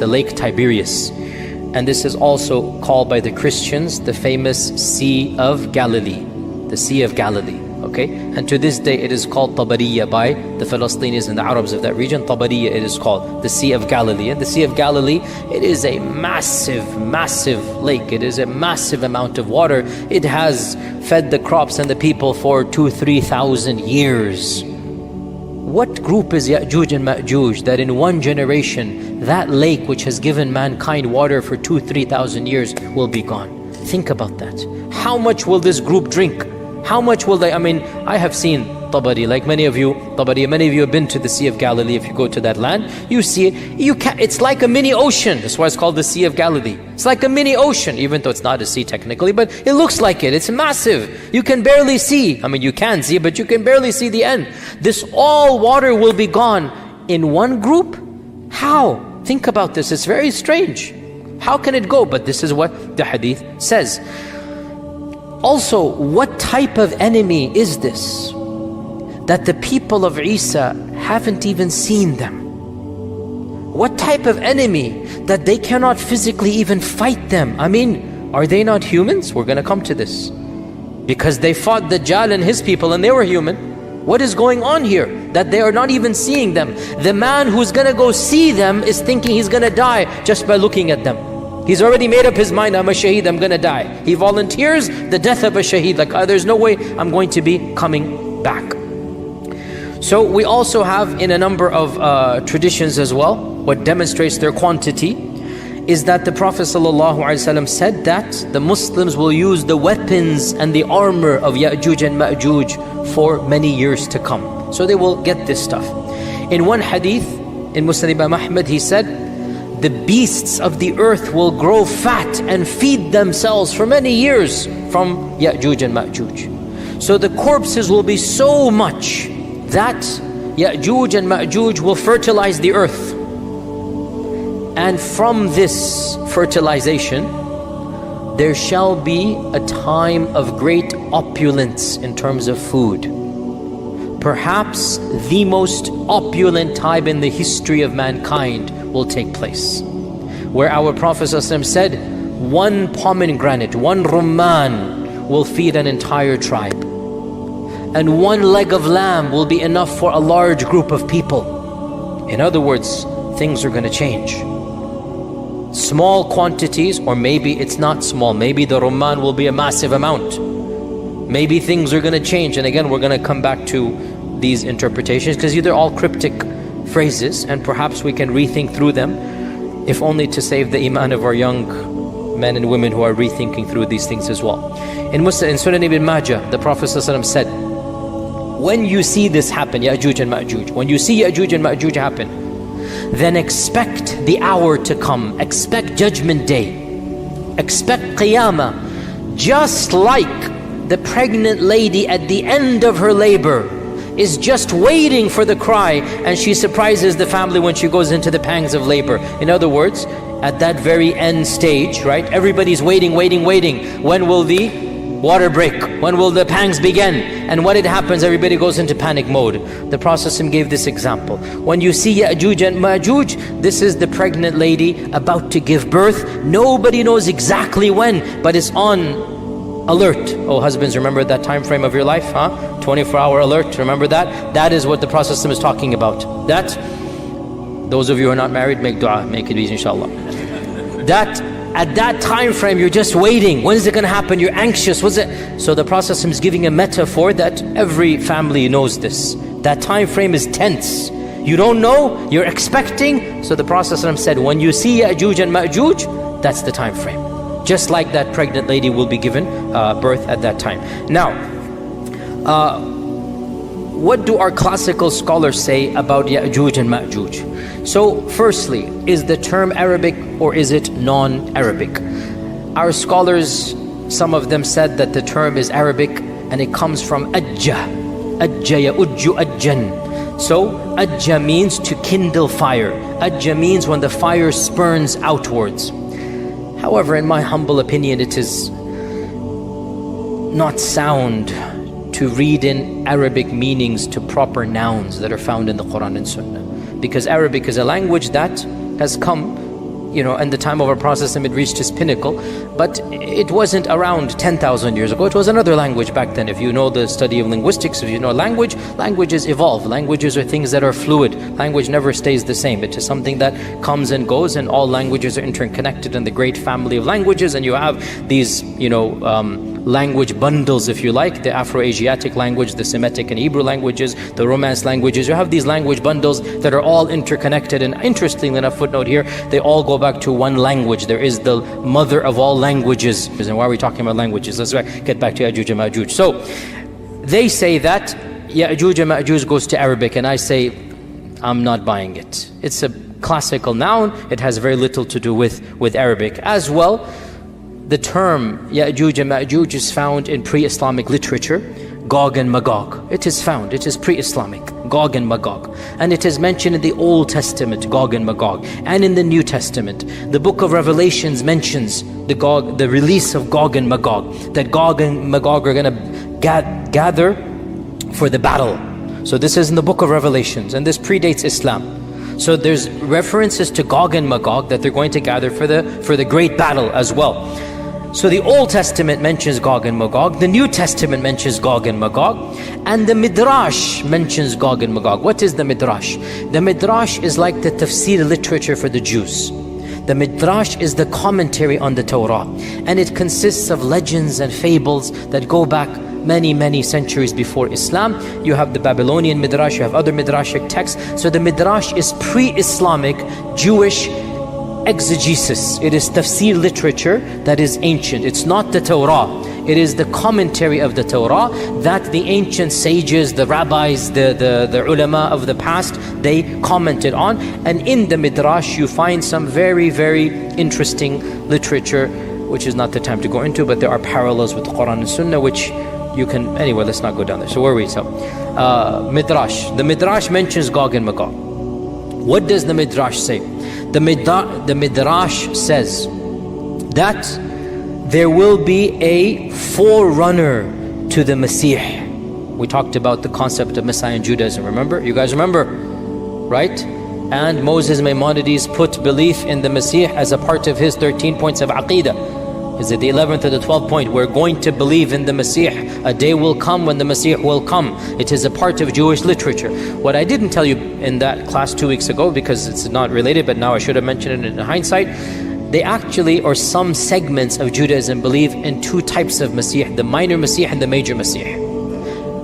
and this is also called by the Christians the famous Sea of Galilee, the Sea of Galilee. Okay, and to this day it is called Tabariyah by the Palestinians and the Arabs of that region. Tabariyah it is called, the Sea of Galilee. And the Sea of Galilee, it is a massive lake. It is a massive amount of water. It has fed the crops and the people for 2,000-3,000 years. What group is Yajuj and Majuj that in one generation, that lake which has given mankind water for 2,000-3,000 years will be gone? Think about that. How much will this group drink? How much will they? I mean, I have seen Tabari, like many of you have been to the Sea of Galilee. If you go to that land, you see it. It's like a mini ocean. That's why it's called the Sea of Galilee. It's like a mini ocean, even though it's not a sea technically, but it looks like it. It's massive. You can barely see. I mean, you can see, but you can barely see the end. This all water will be gone in one group? How? Think about this. It's very strange. How can it go? But this is what the hadith says. Also, what type of enemy is this? That the people of Isa haven't even seen them. What type of enemy that they cannot physically even fight them? I mean, are they not humans? We're going to come to this. Because they fought Dajjal and his people and they were human. What is going on here? That they are not even seeing them. The man who's going to go see them is thinking he's going to die just by looking at them. He's already made up his mind, I'm a shaheed, I'm gonna die. He volunteers the death of a shaheed, like there's no way I'm going to be coming back. So we also have in a number of traditions as well, what demonstrates their quantity is that the Prophet ﷺ said that the Muslims will use the weapons and the armor of Yajuj and Majuj for many years to come. So they will get this stuff. In one hadith, in Musnad Imam Ahmad, he said, the beasts of the earth will grow fat and feed themselves for many years from Yajuj and Majuj. So the corpses will be so much that Yajuj and Majuj will fertilize the earth. And from this fertilization, there shall be a time of great opulence in terms of food. Perhaps the most opulent time in the history of mankind will take place, where our Prophet ﷺ said, one pomegranate, one rumman will feed an entire tribe. And one leg of lamb will be enough for a large group of people. In other words, things are going to change. Small quantities, or maybe it's not small, maybe the rumman will be a massive amount. Maybe things are going to change. And again, we're going to come back to these interpretations because they're all cryptic phrases, and perhaps we can rethink through them, if only to save the iman of our young men and women who are rethinking through these things as well. In Surah Ibn Majah, the Prophet ﷺ said, when you see this happen, Yajuj and Majuj, when you see Yajuj and Majuj happen, then expect the hour to come, expect judgment day, expect qiyamah, just like the pregnant lady at the end of her labor is just waiting for the cry, and she surprises the family when she goes into the pangs of labor. In other words, at that very end stage, right, everybody's waiting. When will the water break? When will the pangs begin? And when it happens, everybody goes into panic mode. The Prophet gave this example. When you see Yajuj and Majuj, this is the pregnant lady about to give birth. Nobody knows exactly when, but it's on alert. Oh, husbands, remember that time frame of your life, huh? 24-hour alert, remember that? That is what the Prophet is talking about. That, those of you who are not married, make dua, make it easy, inshallah. That, at that time frame, you're just waiting. When is it going to happen? You're anxious. What's it? So the Prophet is giving a metaphor that every family knows this. That time frame is tense. You don't know, you're expecting. So the Prophet said, when you see Yajuj and Majuj, that's the time frame. Just like that pregnant lady will be given birth at that time. Now, what do our classical scholars say about Yajuj and Majuj? So, firstly, is the term Arabic or is it non-Arabic? Our scholars, some of them said that the term is Arabic and it comes from ajja. Ajja ya'ujju ajjan. So, ajja means to kindle fire. Ajja means when the fire spurns outwards. However, in my humble opinion, it is not sound to read in Arabic meanings to proper nouns that are found in the Quran and Sunnah. Because Arabic is a language that has come, in the time of our Prophet, it reached its pinnacle. But it wasn't around 10,000 years ago. It was another language back then. If you know the study of linguistics, if you know languages evolve. Languages are things that are fluid. Language never stays the same. It is something that comes and goes, and all languages are interconnected in the great family of languages. And you have these, language bundles, if you like, the Afro-Asiatic language, the Semitic and Hebrew languages, the Romance languages. You have these language bundles that are all interconnected, and interestingly enough, footnote here, they all go back to one language. There is the mother of all languages. And why are we talking about languages? Let's get back to Yajuj and Majuj. So, they say that Yajuj and Majuj goes to Arabic, and I say, I'm not buying it. It's a classical noun. It has very little to do with Arabic. As well, the term Yajuj and Majuj is found in pre-Islamic literature, Gog and Magog. It is found, it is pre-Islamic, Gog and Magog. And it is mentioned in the Old Testament, Gog and Magog, and in the New Testament. The book of Revelations mentions the release of Gog and Magog, that Gog and Magog are going to gather for the battle. So this is in the book of Revelations, and this predates Islam. So there's references to Gog and Magog that they're going to gather for the great battle as well. So the Old Testament mentions Gog and Magog, the New Testament mentions Gog and Magog, and the Midrash mentions Gog and Magog. What is the Midrash? The Midrash is like the tafsir literature for the Jews. The Midrash is the commentary on the Torah, and it consists of legends and fables that go back many centuries before Islam. You have the Babylonian Midrash, you have other Midrashic texts. So the Midrash is pre-Islamic Jewish exegesis. It is tafsir literature that is ancient. It's not the Torah. It is the commentary of the Torah that the ancient sages, the rabbis, the ulama of the past, they commented on. And in the Midrash you find some very interesting literature, which is not the time to go into, but there are parallels with the Quran and Sunnah, which you can, anyway, let's not go down there. So where are we? So, Midrash. The Midrash mentions Gog and Magog. What does the Midrash say? The Midrash says that there will be a forerunner to the Messiah. We talked about the concept of Messiah in Judaism, remember? You guys remember, right? And Moses Maimonides put belief in the Messiah as a part of his 13 points of Aqidah. Is it the 11th or the 12th point? We're going to believe in the Messiah. A day will come when the Messiah will come. It is a part of Jewish literature. What I didn't tell you in that class 2 weeks ago, because it's not related, but now I should have mentioned it in hindsight, they actually, or some segments of Judaism, believe in two types of Messiah, the minor Messiah and the major Messiah.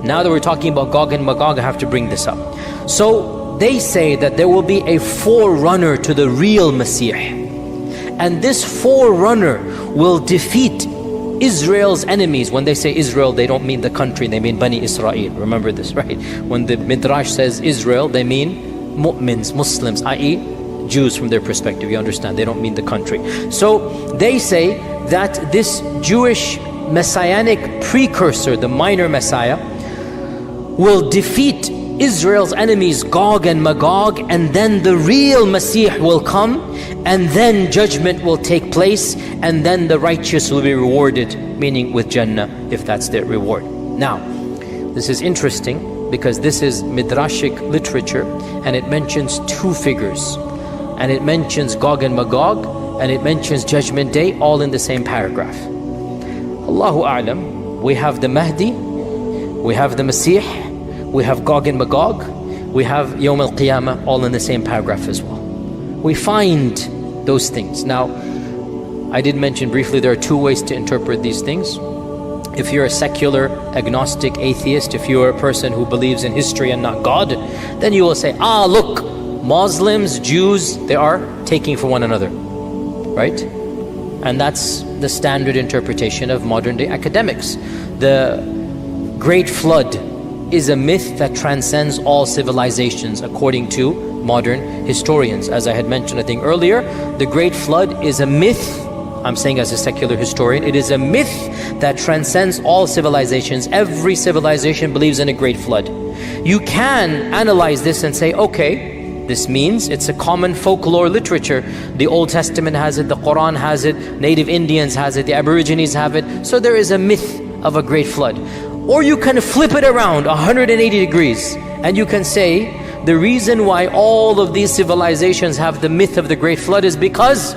Now that we're talking about Gog and Magog, I have to bring this up. So they say that there will be a forerunner to the real Messiah. And this forerunner will defeat Israel's enemies. When they say Israel, they don't mean the country, they mean Bani Israel. Remember this, right? When the Midrash says Israel, they mean mu'mins, Muslims, i.e. Jews from their perspective, you understand, they don't mean the country. So they say that this Jewish messianic precursor, the minor Messiah, will defeat Israel's enemies, Gog and Magog, and then the real Messiah will come, and then judgment will take place, and then the righteous will be rewarded, meaning with Jannah, if that's their reward. Now, this is interesting because this is Midrashic literature, and it mentions two figures. And it mentions Gog and Magog, and it mentions Judgment Day, all in the same paragraph. Allahu A'lam, we have the Mahdi, we have the Messiah, we have Gog and Magog, we have Yawm al-Qiyamah, all in the same paragraph as well. We find those things. Now, I did mention briefly there are two ways to interpret these things. If you're a secular, agnostic, atheist, if you're a person who believes in history and not God, then you will say, look, Muslims, Jews, they are taking from one another, right? And that's the standard interpretation of modern day academics. The Great Flood is a myth that transcends all civilizations according to modern historians. As I had mentioned, I think earlier, the Great Flood is a myth. I'm saying as a secular historian, it is a myth that transcends all civilizations. Every civilization believes in a Great Flood. You can analyze this and say, okay, this means it's a common folklore literature. The Old Testament has it, the Quran has it, native Indians has it, the Aborigines have it. So there is a myth of a Great Flood. Or you can flip it around 180 degrees and you can say the reason why all of these civilizations have the myth of the Great Flood is because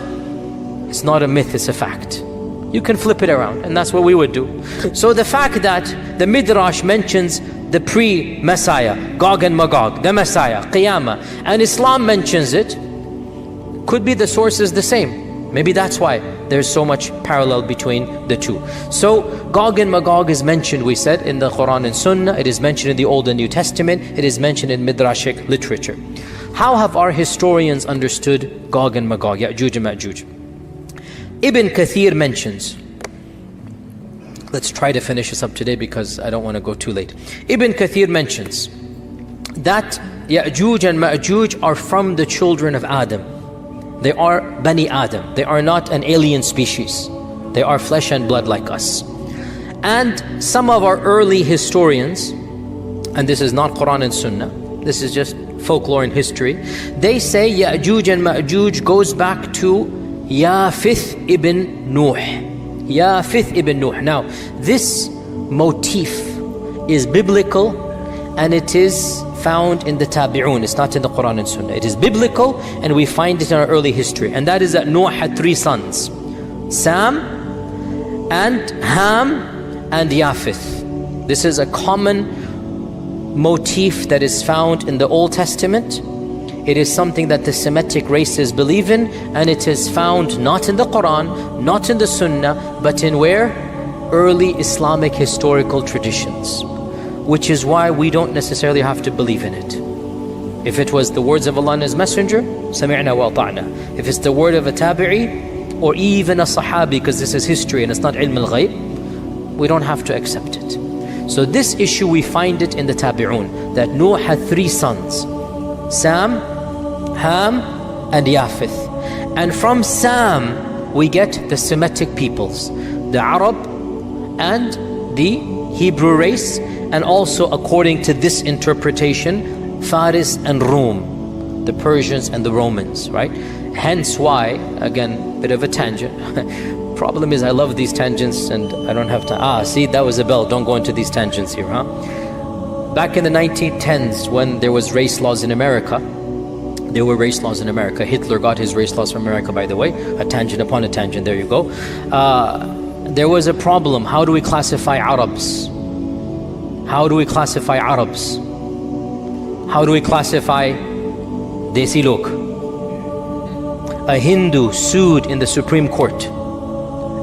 it's not a myth, it's a fact. You can flip it around, and that's what we would do. So the fact that the Midrash mentions the pre-Messiah, Gog and Magog, the Messiah, Qiyamah, and Islam mentions it, could be the source is the same. Maybe that's why there's so much parallel between the two. So Gog and Magog is mentioned, we said, in the Quran and Sunnah. It is mentioned in the Old and New Testament. It is mentioned in Midrashic literature. How have our historians understood Gog and Magog, Yajuj and Majuj? Ibn Kathir mentions, let's try to finish this up today because I don't want to go too late. Ibn Kathir mentions that Yajuj and Majuj are from the children of Adam. They are Bani Adam. They are not an alien species. They are flesh and blood like us. And some of our early historians, and this is not Quran and Sunnah, this is just folklore and history, they say Yajuj and Majuj goes back to Yafith ibn Nuh. Yafith ibn Nuh. Now, this motif is biblical and it is found in the Tabi'un. It's not in the Quran and Sunnah. It is biblical and we find it in our early history. And that is that Noah had 3 sons, Sam and Ham and Yafith. This is a common motif that is found in the Old Testament. It is something that the Semitic races believe in, and it is found not in the Quran, not in the Sunnah, but in where? Early Islamic historical traditions. Which is why we don't necessarily have to believe in it. If it was the words of Allah and His Messenger, سَمِعْنَا وَأَطَعْنَا. If it's the word of a tabi'i, or even a sahabi, because this is history and it's not ilm al-ghayb, we don't have to accept it. So this issue, we find it in the tabi'un, that Nuh had 3 sons, Sam, Ham, and Yafith. And from Sam, we get the Semitic peoples, the Arab and the Hebrew race, and also according to this interpretation, Faris and Rum, the Persians and the Romans, right? Hence why, again, bit of a tangent. Problem is I love these tangents and I don't have to, see, that was a bell, don't go into these tangents here, huh? Back in the 1910s, when there was race laws in America, there were race laws in America. Hitler got his race laws from America, by the way. A tangent upon a tangent, there you go. There was a problem. How do we classify Arabs? How do we classify Arabs? How do we classify Desi Lok? A Hindu sued in the Supreme Court,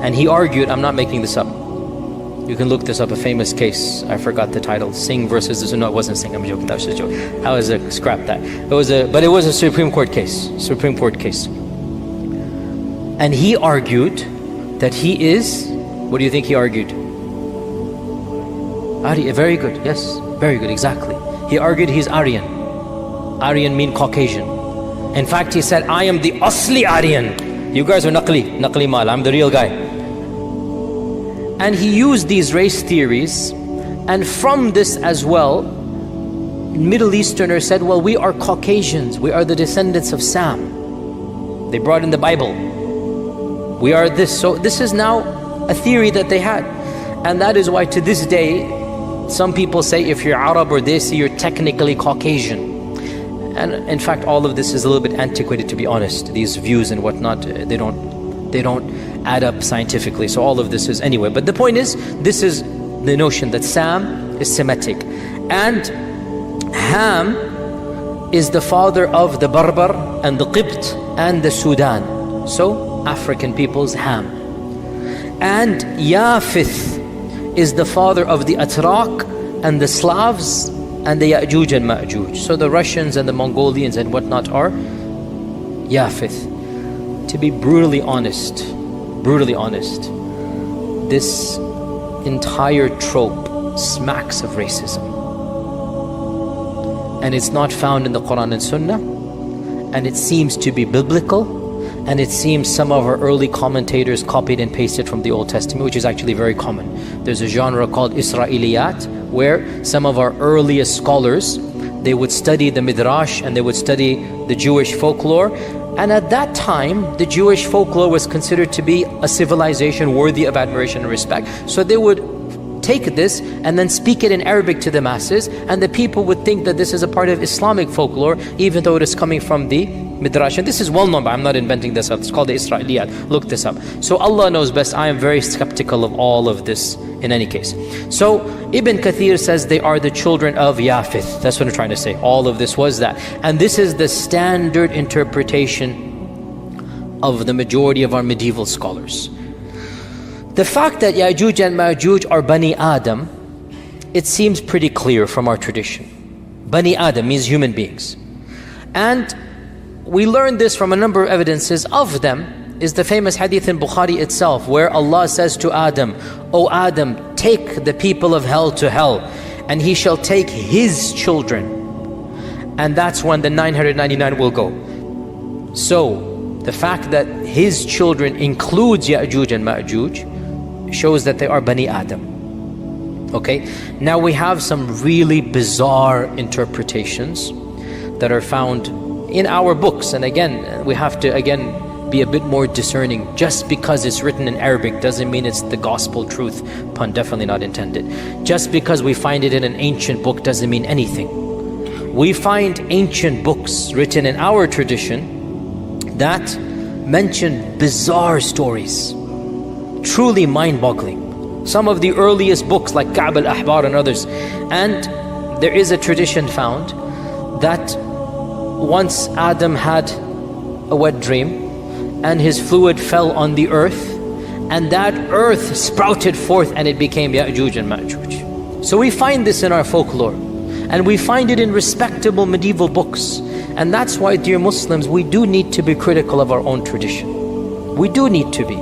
and he argued, I'm not making this up, you can look this up, a famous case, I forgot the title, Singh versus the, no, it wasn't Singh, I'm joking, that was a joke. I was scrap that. But it was a Supreme Court case, Supreme Court case. And he argued that he is, what do you think he argued? Very good, yes, very good, exactly. He argued he's Aryan. Aryan mean Caucasian. In fact, he said, I am the Asli Aryan. You guys are Naqli Mal, I'm the real guy. And he used these race theories, and from this as well, Middle Easterners said, well, we are Caucasians, we are the descendants of Sam. They brought in the Bible. We are this. So this is now a theory that they had. And that is why to this day, some people say if you're Arab or Desi, you're technically Caucasian. And in fact, all of this is a little bit antiquated, to be honest. These views and whatnot, they don't add up scientifically. So all of this is anyway. But the point is, this is the notion that Sam is Semitic, and Ham is the father of the Barbar and the Qibt and the Sudan. So African peoples, Ham. And Yafith is the father of the Atrak and the Slavs and the Yajuj and Majuj. So the Russians and the Mongolians and whatnot are Yafith. To be brutally honest, this entire trope smacks of racism. And it's not found in the Quran and Sunnah, and it seems to be biblical, and it seems some of our early commentators copied and pasted from the Old Testament, which is actually very common. There's a genre called Israeliyat, where some of our earliest scholars, they would study the Midrash and they would study the Jewish folklore. And at that time, the Jewish folklore was considered to be a civilization worthy of admiration and respect. So they would take this and then speak it in Arabic to the masses, and the people would think that this is a part of Islamic folklore, even though it is coming from the Midrash. And this is well known, but I'm not inventing this up. It's called the Israeliyat. Look this up. So Allah knows best. I am very skeptical of all of this in any case. So Ibn Kathir says they are the children of Yafith. That's what I'm trying to say. All of this was that. And this is the standard interpretation of the majority of our medieval scholars. The fact that Yajuj and Majuj are Bani Adam, it seems pretty clear from our tradition. Bani Adam means human beings. And we learn this from a number of evidences. Of them is the famous hadith in Bukhari itself, where Allah says to Adam, O Adam, take the people of hell to hell, and he shall take his children. And that's when the 999 will go. So the fact that his children includes Yajuj and Majuj shows that they are Bani Adam. Okay, now we have some really bizarre interpretations that are found in our books, and again, we have to be a bit more discerning. Just because it's written in Arabic doesn't mean it's the gospel truth. Pun definitely not intended. Just because we find it in an ancient book doesn't mean anything. We find ancient books written in our tradition that mention bizarre stories, truly mind-boggling. Some of the earliest books like Ka'b al-Ahbar and others. And there is a tradition found that once Adam had a wet dream and his fluid fell on the earth, and that earth sprouted forth and it became Yajuj and Majuj. So we find this in our folklore, and we find it in respectable medieval books. And that's why, dear Muslims, we do need to be critical of our own tradition. We do need to be.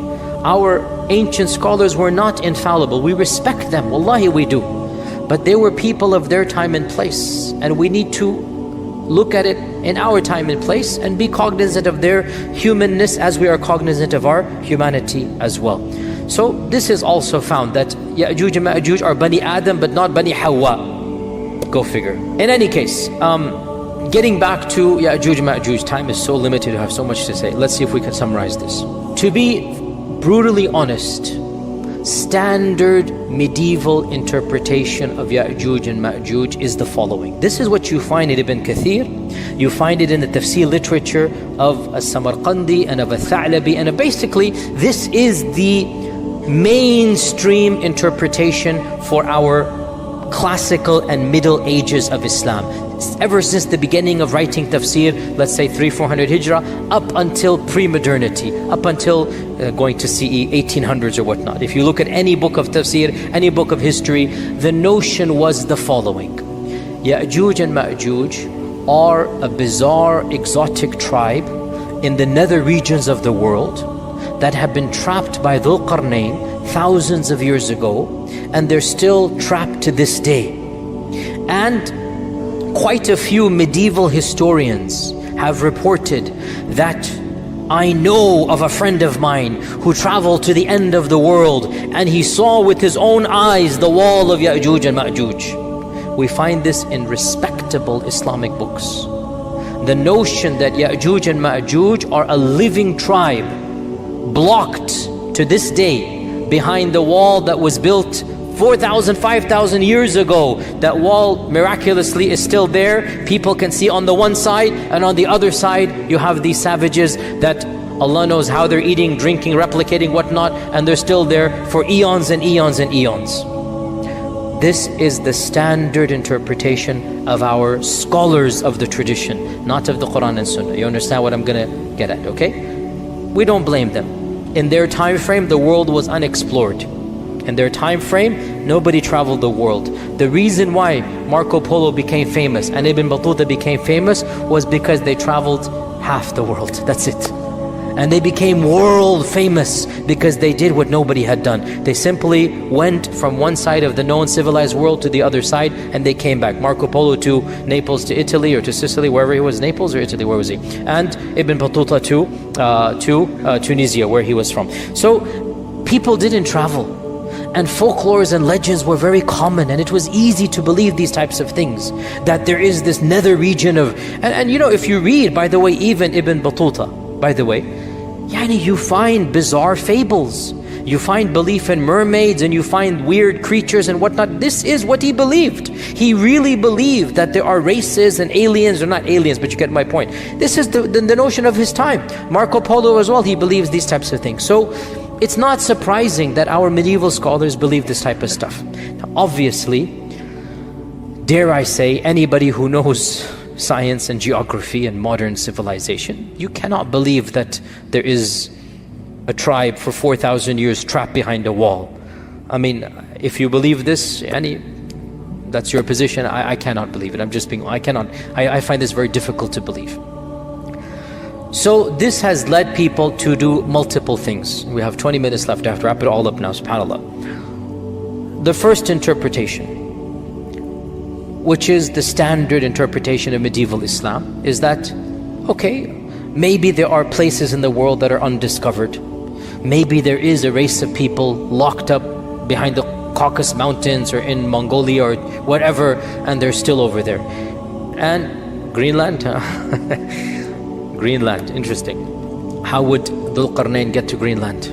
Our ancient scholars were not infallible. We respect them, wallahi we do. But they were people of their time and place, and we need to look at it in our time and place and be cognizant of their humanness as we are cognizant of our humanity as well. So this is also found that Yajuj and Majuj are Bani Adam but not Bani Hawa. Go figure. In any case, getting back to Yajuj and Majuj, time is so limited, I have so much to say. Let's see if we can summarize this. To be brutally honest, standard medieval interpretation of Yajuj and Majuj is the following. This is what you find in Ibn Kathir, you find it in the tafsir literature of As-Samarqandi and of Al-Tha'labi, and basically this is the mainstream interpretation for our classical and middle ages of Islam. Ever since the beginning of writing tafsir, let's say 300-400 Hijrah, up until pre-modernity, up until going to CE 1800s or whatnot. If you look at any book of tafsir, any book of history, the notion was the following. Yajuj and Majuj are a bizarre, exotic tribe in the nether regions of the world that have been trapped by Dhul Qarnayn thousands of years ago, and they're still trapped to this day. And quite a few medieval historians have reported that I know of a friend of mine who traveled to the end of the world and he saw with his own eyes the wall of Yajuj and Majuj. We find this in respectable Islamic books. The notion that Yajuj and Majuj are a living tribe, blocked to this day behind the wall that was built 4,000, 5,000 years ago. That wall miraculously is still there. People can see on the one side, and on the other side you have these savages that Allah knows how they're eating, drinking, replicating, whatnot, and they're still there for eons and eons and eons. This is the standard interpretation of our scholars of the tradition, not of the Quran and Sunnah. You understand what I'm going to get at, okay? We don't blame them. In their time frame, the world was unexplored. In their time frame, nobody traveled the world. The reason why Marco Polo became famous and Ibn Battuta became famous was because they traveled half the world. That's it. And they became world famous because they did what nobody had done. They simply went from one side of the known civilized world to the other side, and they came back. Marco Polo to Naples, to Italy, or to Sicily, wherever he was. Naples or Italy, where was he? And Ibn Battuta to Tunisia, where he was from. So people didn't travel, and folklores and legends were very common, and it was easy to believe these types of things, that there is this nether region of... And you know, if you read, by the way, even Ibn Battuta, by the way, you find bizarre fables, you find belief in mermaids, and you find weird creatures and whatnot. This is what he believed. He really believed that there are races and aliens, or not aliens, but you get my point. This is the notion of his time. Marco Polo as well, he believes these types of things. So it's not surprising that our medieval scholars believe this type of stuff. Now, obviously, dare I say, anybody who knows science and geography and modern civilization, you cannot believe that there is a tribe for 4,000 years trapped behind a wall. I mean, if you believe this, that's your position. I cannot believe it. I find this very difficult to believe. So this has led people to do multiple things. We have 20 minutes left. I have to wrap it all up now, subhanAllah. The first interpretation, which is the standard interpretation of medieval Islam, is that, okay, maybe there are places in the world that are undiscovered. Maybe there is a race of people locked up behind the Caucasus Mountains or in Mongolia or whatever, and they're still over there. And Greenland, Greenland, interesting. How would Dhul Qarnayn get to Greenland?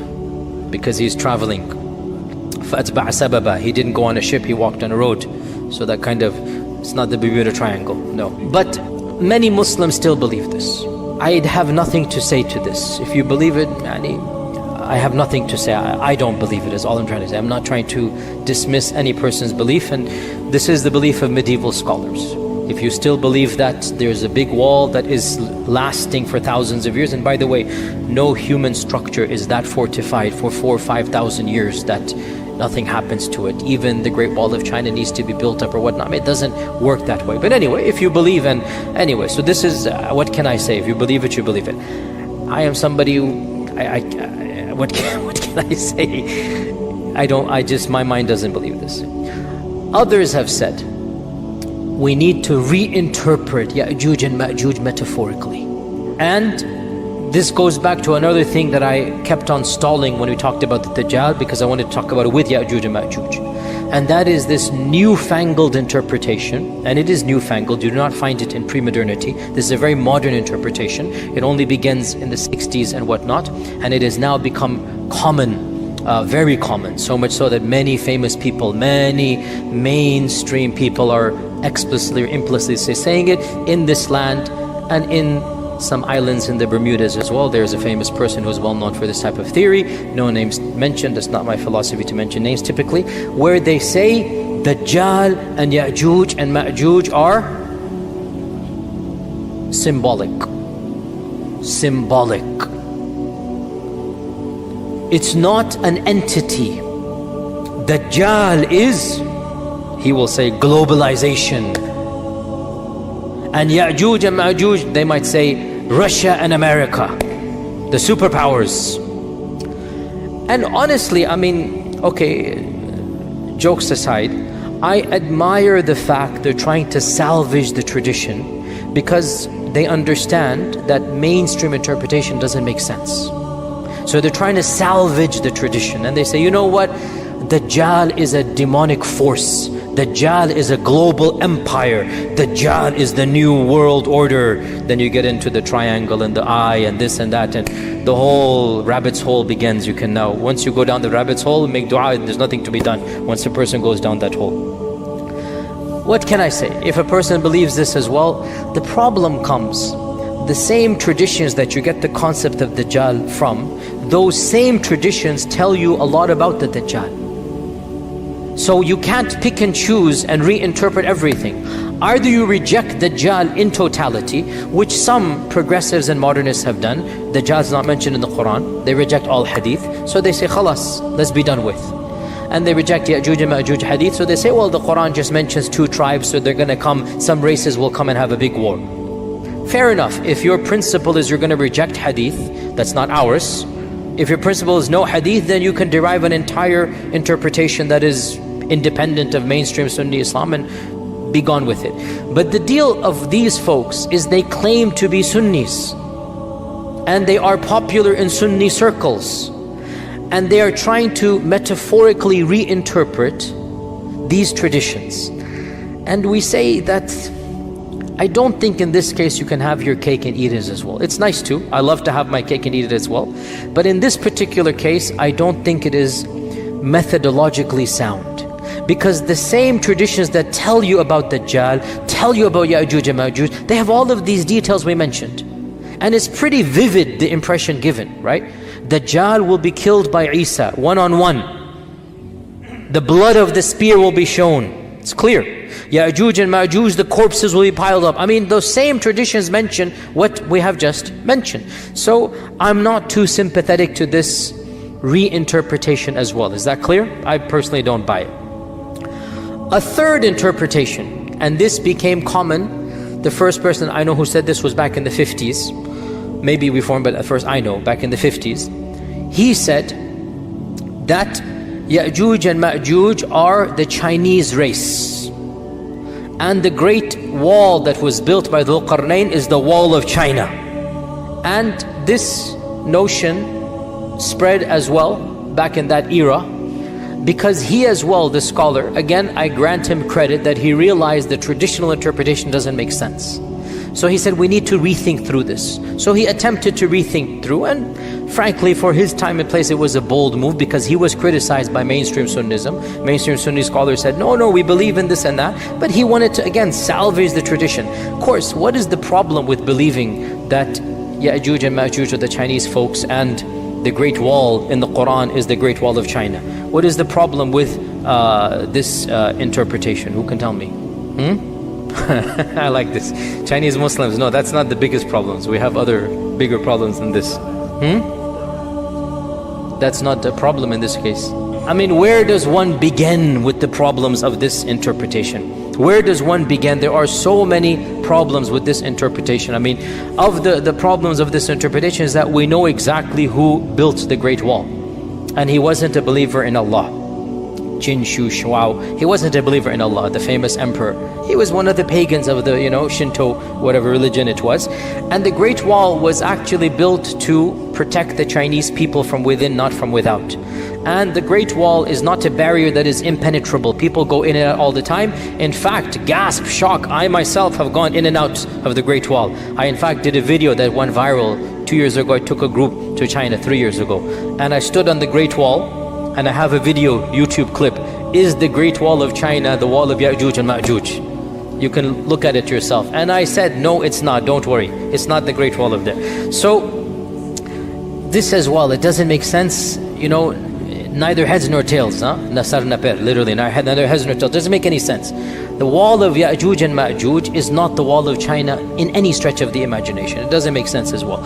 Because he's traveling. فَأَتْبَعَ سَبَبًا. He didn't go on a ship, he walked on a road. So that kind of, it's not the Bermuda Triangle, no. But many Muslims still believe this. I have nothing to say to this. If you believe it, I have nothing to say. I don't believe it, is all I'm trying to say. I'm not trying to dismiss any person's belief, and this is the belief of medieval scholars. If you still believe that there's a big wall that is lasting for thousands of years, and by the way, no human structure is that fortified for 4,000 or 5,000 years that nothing happens to it. Even the Great Wall of China needs to be built up or whatnot. I mean, it doesn't work that way. But anyway, if you believe, and anyway, so this is, what can I say? If you believe it, you believe it. I am somebody who, what can I say? My mind doesn't believe this. Others have said, we need to reinterpret Yajuj and Majuj metaphorically. And this goes back to another thing that I kept on stalling when we talked about the Dajjal, because I wanted to talk about it with Yajuj and Majuj. And that is this newfangled interpretation, and it is newfangled, you do not find it in pre-modernity. This is a very modern interpretation. It only begins in the 60s and whatnot, and it has now become common, very common, so much so that many famous people, many mainstream people are explicitly or implicitly saying it in this land and in some islands in the Bermudas as well. There's a famous person who's well known for this type of theory, no names mentioned, it's not my philosophy to mention names typically, where they say Dajjal and Yajuj and Majuj are symbolic. It's not an entity. Dajjal is, he will say, globalization. And Yajuj and Majuj, they might say Russia and America, the superpowers. And honestly, I mean, okay, jokes aside, I admire the fact they're trying to salvage the tradition, because they understand that mainstream interpretation doesn't make sense. So they're trying to salvage the tradition, and they say, you know what? Dajjal is a demonic force. Dajjal is a global empire. Dajjal is the new world order. Then you get into the triangle and the eye and this and that, and the whole rabbit's hole begins. You can now, once you go down the rabbit's hole, make dua, and there's nothing to be done once a person goes down that hole. What can I say? If a person believes this as well, the problem comes. The same traditions that you get the concept of Dajjal from, those same traditions tell you a lot about the Dajjal. So you can't pick and choose and reinterpret everything. Either you reject Dajjal in totality, which some progressives and modernists have done. Dajjal is not mentioned in the Quran. They reject all hadith. So they say, khalas, let's be done with. And they reject Yajuj and Majuj hadith. So they say, well, the Quran just mentions 2 tribes, so they're going to come, some races will come and have a big war. Fair enough. If your principle is you're going to reject hadith, that's not ours. If your principle is no hadith, then you can derive an entire interpretation that is independent of mainstream Sunni Islam and be gone with it. But the deal of these folks is they claim to be Sunnis, and they are popular in Sunni circles, and they are trying to metaphorically reinterpret these traditions. And we say that I don't think in this case you can have your cake and eat it as well. It's nice too. I love to have my cake and eat it as well. But in this particular case, I don't think it is methodologically sound. Because the same traditions that tell you about Dajjal, tell you about Yajuj and Majuj, they have all of these details we mentioned. And it's pretty vivid, the impression given, right? Dajjal will be killed by Isa, one-on-one. The blood of the spear will be shown. It's clear. Yajuj and Majuj, the corpses will be piled up. I mean, those same traditions mention what we have just mentioned. So I'm not too sympathetic to this reinterpretation as well. Is that clear? I personally don't buy it. A third interpretation, and this became common. The first person I know who said this was back in the 50s. Maybe reformed, but at first I know, back in the 50s. He said that Yajuj and Majuj are the Chinese race. And the great wall that was built by Dhul Qarnayn is the wall of China. And this notion spread as well back in that era, because he as well, the scholar, again I grant him credit that he realized the traditional interpretation doesn't make sense. So he said we need to rethink through this. So he attempted to rethink through, and frankly for his time and place it was a bold move, because he was criticized by mainstream Sunnism. Mainstream Sunni scholars said, no, we believe in this and that. But he wanted to again salvage the tradition. Of course, what is the problem with believing that Yajuj and Majuj are the Chinese folks and the Great Wall in the Quran is the Great Wall of China? What is the problem with this interpretation? Who can tell me? I like this. Chinese Muslims, no, that's not the biggest problems. We have other bigger problems than this. That's not the problem in this case. I mean, where does one begin with the problems of this interpretation? Where does one begin? There are so many problems with this interpretation. I mean, of the problems of this interpretation is that we know exactly who built the Great Wall. And he wasn't a believer in Allah. Jin Shu Shuao, he wasn't a believer in Allah, the famous emperor. He was one of the pagans of the, Shinto, whatever religion it was. And the Great Wall was actually built to protect the Chinese people from within, not from without. And the Great Wall is not a barrier that is impenetrable. People go in and out all the time. In fact, gasp, shock, I myself have gone in and out of the Great Wall. I in fact did a video that went viral 2 years ago. I took a group to China 3 years ago. And I stood on the Great Wall, and I have a video, YouTube clip. Is the Great Wall of China the wall of Yajuj and Majuj? You can look at it yourself. And I said, no, it's not, don't worry. It's not the Great Wall of there. So, this as well, it doesn't make sense, neither heads nor tails, Nasar naper, literally, neither heads nor tails. It doesn't make any sense. The wall of Yajuj and Majuj is not the wall of China in any stretch of the imagination. It doesn't make sense as well.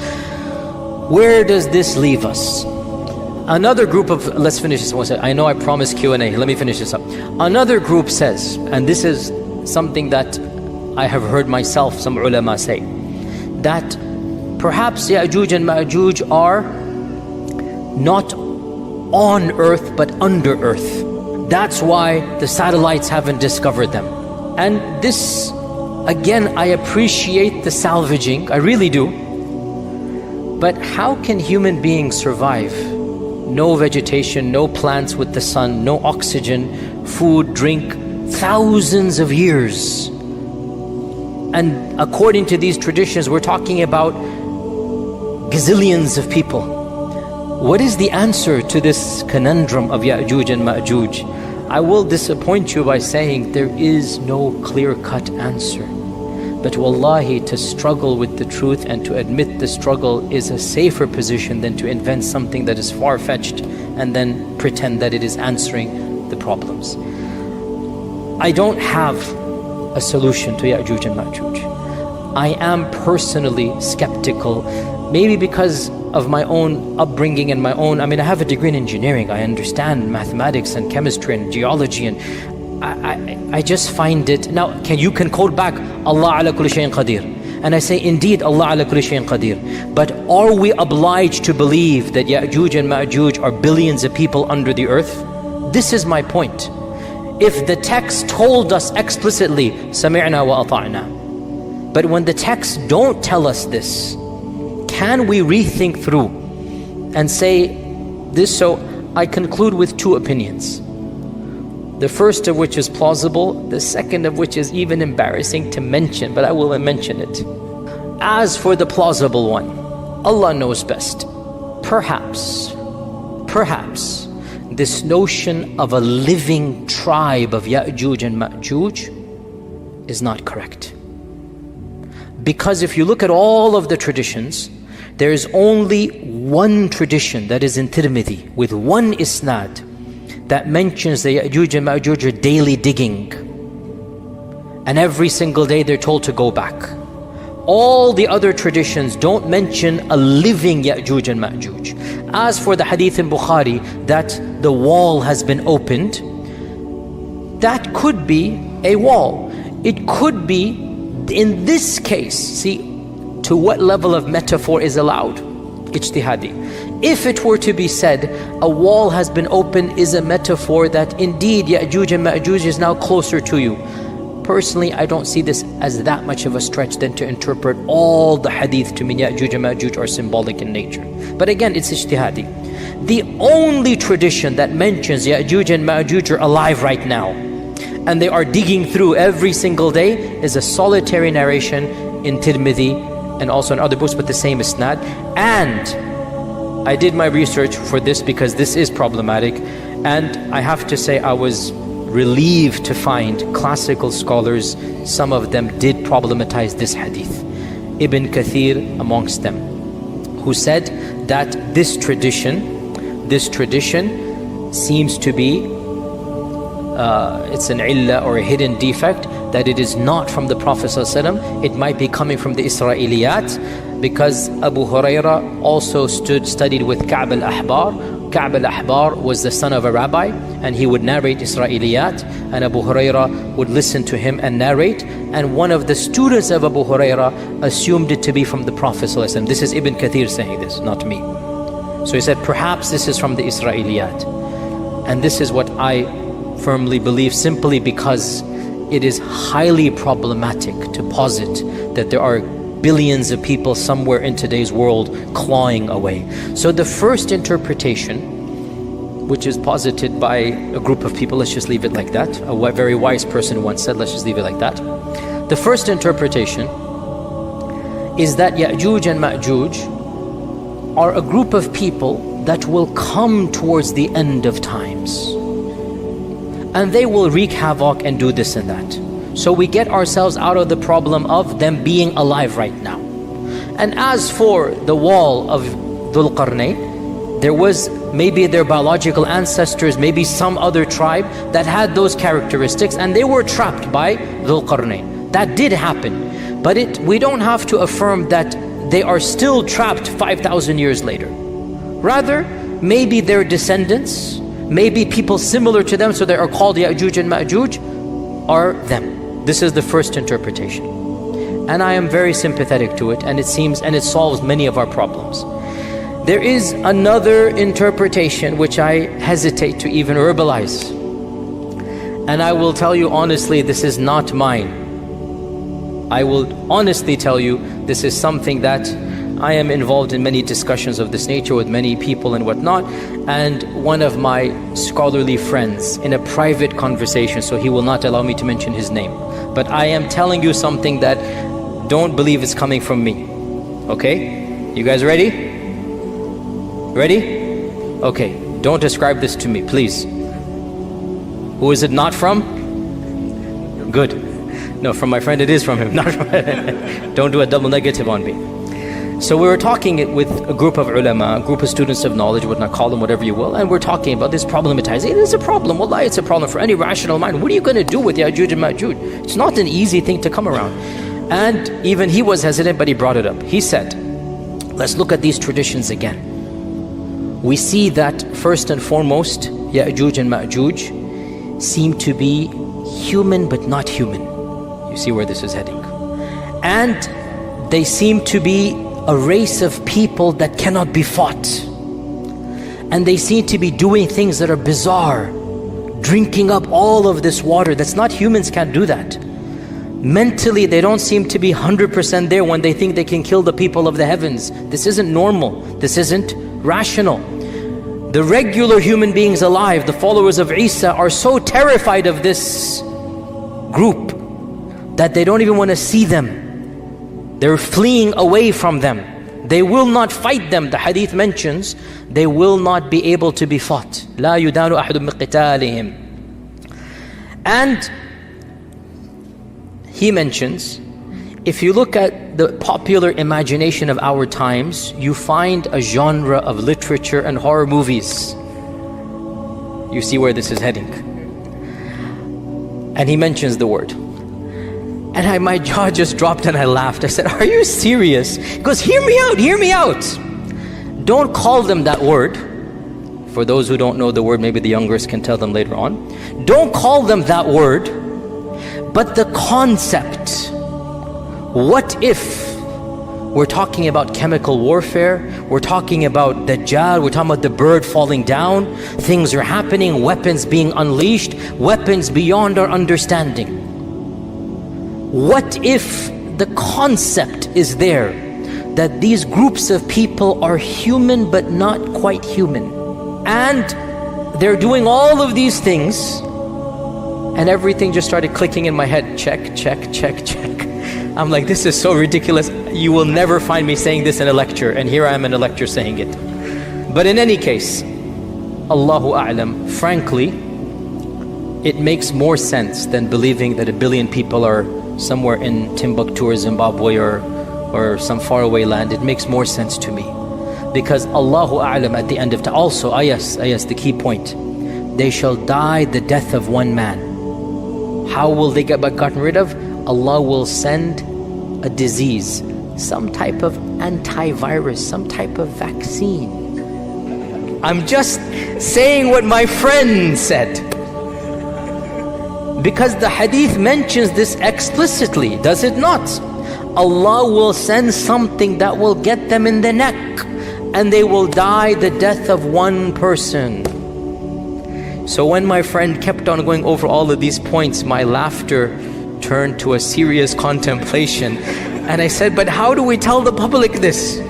Where does this leave us? Another group of, let's finish this one. I know I promised Q&A, let me finish this up. Another group says, and this is something that I have heard myself, some ulama say, that perhaps Yajuj and Majuj are not on earth but under earth. That's why the satellites haven't discovered them. And this, again, I appreciate the salvaging, I really do. But how can human beings survive? No vegetation, no plants with the sun, no oxygen, food, drink, thousands of years. And according to these traditions, we're talking about gazillions of people. What is the answer to this conundrum of Yajuj and Majuj? I will disappoint you by saying there is no clear-cut answer. But wallahi, to struggle with the truth and to admit the struggle is a safer position than to invent something that is far-fetched and then pretend that it is answering the problems. I don't have a solution to Yajuj and Majuj. I am personally skeptical, maybe because of my own upbringing and my own, I have a degree in engineering, I understand mathematics and chemistry and geology, and I just find it, now you can quote back, Allah ala kulli shayin qadir. And I say, indeed, Allah ala kulli shayin qadir. But are we obliged to believe that Yajuj and Majuj are billions of people under the earth? This is my point. If the text told us explicitly, sami'na wa ata'na. But when the texts don't tell us this, can we rethink through and say this? So I conclude with two opinions. The first of which is plausible, the second of which is even embarrassing to mention, but I will mention it. As for the plausible one, Allah knows best. Perhaps, this notion of a living tribe of Yajuj and Majuj is not correct. Because if you look at all of the traditions, there is only one tradition that is in Tirmidhi with one isnad that mentions the Yajuj and Majuj are daily digging, and every single day they're told to go back. All the other traditions don't mention a living Yajuj and Majuj. As for the hadith in Bukhari that the wall has been opened, that could be a wall. It could be, in this case, see to what level of metaphor is allowed? Ijtihadi. If it were to be said, a wall has been opened is a metaphor that indeed Yajuj and Majuj is now closer to you. Personally, I don't see this as that much of a stretch than to interpret all the hadith to mean Yajuj and Majuj are symbolic in nature. But again, it's ijtihadi. The only tradition that mentions Yajuj and Majuj are alive right now, and they are digging through every single day, is a solitary narration in Tirmidhi and also in other books, but the same isnad. And I did my research for this because this is problematic, and I have to say I was relieved to find classical scholars, some of them did problematize this hadith. Ibn Kathir amongst them, who said that this tradition seems to be it's an illah or a hidden defect, that it is not from the Prophet ﷺ. It might be coming from the Israeliyat, because Abu Huraira also studied with Ka'b al-Ahbar. Ka'b al-Ahbar was the son of a rabbi, and he would narrate Israeliyat, and Abu Huraira would listen to him and narrate. And one of the students of Abu Huraira assumed it to be from the Prophet ﷺ. This is Ibn Kathir saying this, not me. So he said, perhaps this is from the Israeliyat. And this is what I firmly believe, simply because it is highly problematic to posit that there are billions of people somewhere in today's world clawing away. So the first interpretation, which is posited by a group of people, let's just leave it like that. A very wise person once said, let's just leave it like that. The first interpretation is that Yajuj and Majuj are a group of people that will come towards the end of times, and they will wreak havoc and do this and that. So we get ourselves out of the problem of them being alive right now. And as for the wall of Dhul Qarnayn, there was maybe their biological ancestors, maybe some other tribe that had those characteristics, and they were trapped by Dhul Qarnayn. That did happen, but we don't have to affirm that they are still trapped 5,000 years later. Rather, maybe their descendants, maybe people similar to them, so they are called Yajuj and Majuj, are them. This is the first interpretation. And I am very sympathetic to it, and it solves many of our problems. There is another interpretation which I hesitate to even verbalize. And I will tell you honestly, this is not mine. I will honestly tell you, this is something that I am involved in many discussions of this nature with many people and whatnot. And one of my scholarly friends, in a private conversation, so he will not allow me to mention his name, but I am telling you something that don't believe is coming from me. Okay? You guys ready? Ready? Okay. Don't ascribe this to me, please. Who is it not from? Good. No, from my friend it is from him. Not from don't do a double negative on me. So we were talking with a group of ulama, a group of students of knowledge, whatnot, call them whatever you will, and we're talking about this problematizing. It is a problem, wallahi, it's a problem for any rational mind. What are you going to do with Yajuj and Majuj? It's not an easy thing to come around. And even he was hesitant, but he brought it up. He said, let's look at these traditions again. We see that first and foremost, Yajuj and Majuj seem to be human but not human. You see where this is heading. And they seem to be a race of people that cannot be fought. And they seem to be doing things that are bizarre, drinking up all of this water. That's not, humans can't do that. Mentally, they don't seem to be 100% there when they think they can kill the people of the heavens. This isn't normal. This isn't rational. The regular human beings alive, the followers of Isa, are so terrified of this group that they don't even want to see them. They're fleeing away from them. They will not fight them. The hadith mentions they will not be able to be fought. لا يدان أحد بقتالهم. And he mentions, if you look at the popular imagination of our times, you find a genre of literature and horror movies. You see where this is heading. And he mentions the word. And my jaw just dropped and I laughed. I said, are you serious? He goes, hear me out, hear me out. Don't call them that word. For those who don't know the word, maybe the youngers can tell them later on. Don't call them that word, but the concept. What if we're talking about chemical warfare, we're talking about Dajjal, we're talking about the bird falling down, things are happening, weapons being unleashed, weapons beyond our understanding. What if the concept is there that these groups of people are human but not quite human, and they're doing all of these things, and everything just started clicking in my head. Check, check, check, check. I'm like, this is so ridiculous. You will never find me saying this in a lecture, and here I am in a lecture saying it. But in any case, Allahu A'lam, frankly, it makes more sense than believing that 1 billion people are somewhere in Timbuktu or Zimbabwe or some faraway land. It makes more sense to me. Because Allahu A'lam at the end of time, also, ayas, the key point, they shall die the death of one man. How will they get gotten rid of? Allah will send a disease, some type of antivirus, some type of vaccine. I'm just saying what my friend said, because the hadith mentions this explicitly, does it not? Allah will send something that will get them in the neck, and they will die the death of one person. So when my friend kept on going over all of these points, my laughter turned to a serious contemplation. And I said, but how do we tell the public this?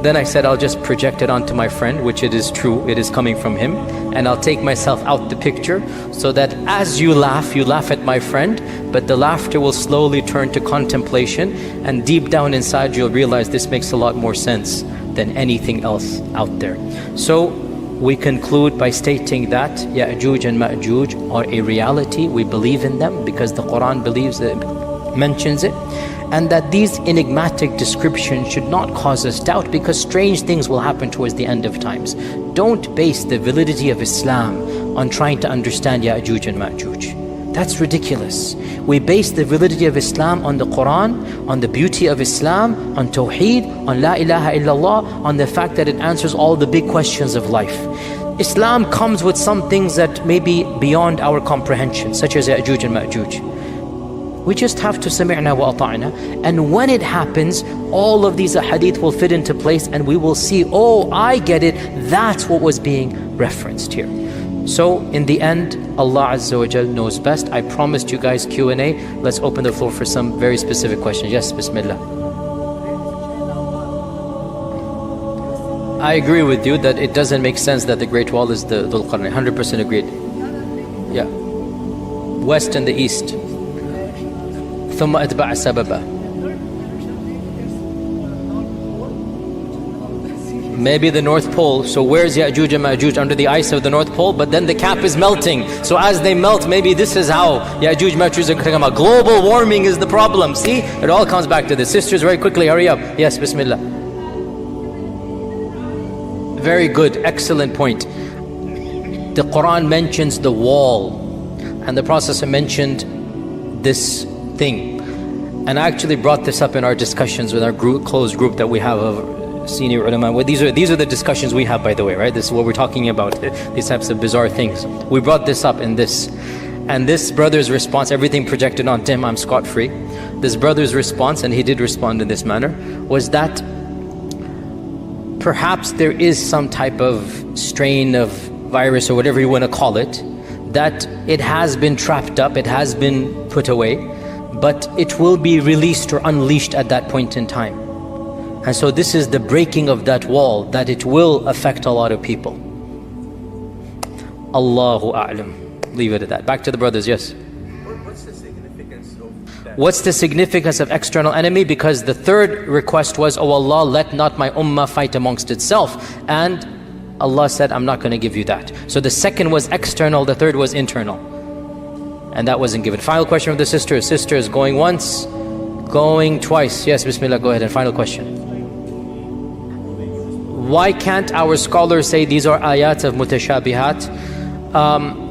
Then I said, I'll just project it onto my friend, which it is true, it is coming from him, and I'll take myself out the picture, so that as you laugh at my friend, but the laughter will slowly turn to contemplation, and deep down inside you'll realize this makes a lot more sense than anything else out there. So we conclude by stating that Yajuj and Majuj are a reality. We believe in them because the Quran mentions it, and that these enigmatic descriptions should not cause us doubt, because strange things will happen towards the end of times. Don't base the validity of Islam on trying to understand Yajuj and Majuj. That's ridiculous. We base the validity of Islam on the Quran, on the beauty of Islam, on Tawheed, on La ilaha illallah, on the fact that it answers all the big questions of life. Islam comes with some things that may be beyond our comprehension, such as Yajuj and Majuj. We just have to sami'na wa ata'na, and when it happens, all of these hadith will fit into place, and we will see, oh, I get it, that's what was being referenced here. So in the end, Allah Azza wa Jal knows best. I promised you guys Q&A. Let's open the floor for some very specific questions. Yes, Bismillah. I agree with you that it doesn't make sense that the Great Wall is the Dhul Qarnayn. 100% agreed. Yeah. West and the East. ثم أتبع سببا. Maybe the North Pole. So where's Yajuj and Majuj? Under the ice of the North Pole, but then the cap is melting. So as they melt, maybe this is how Yajuj Majuj are talking about. Global warming is the problem. See, it all comes back to this. Sisters, very quickly, hurry up. Yes, Bismillah. Very good, excellent point. The Quran mentions the wall, and the Prophet mentioned this thing. And I actually brought this up in our discussions with our closed group that we have of senior ulama. Well, these are the discussions we have, by the way, right? This is what we're talking about, these types of bizarre things. We brought this up in this. And this brother's response, everything projected on him, I'm scot-free. This brother's response, and he did respond in this manner, was that perhaps there is some type of strain of virus or whatever you want to call it, that it has been trapped up, it has been put away, but it will be released or unleashed at that point in time. And so this is the breaking of that wall, that it will affect a lot of people. Allahu A'lam. Leave it at that. Back to the brothers, yes. What's the significance of that? What's the significance of external enemy? Because the third request was, oh Allah, let not my ummah fight amongst itself. And Allah said, I'm not going to give you that. So the second was external, the third was internal. And that wasn't given. Final question of the sisters. Sisters, going once, going twice. Yes, Bismillah, go ahead. And final question. Why can't our scholars say these are ayat of mutashabihat?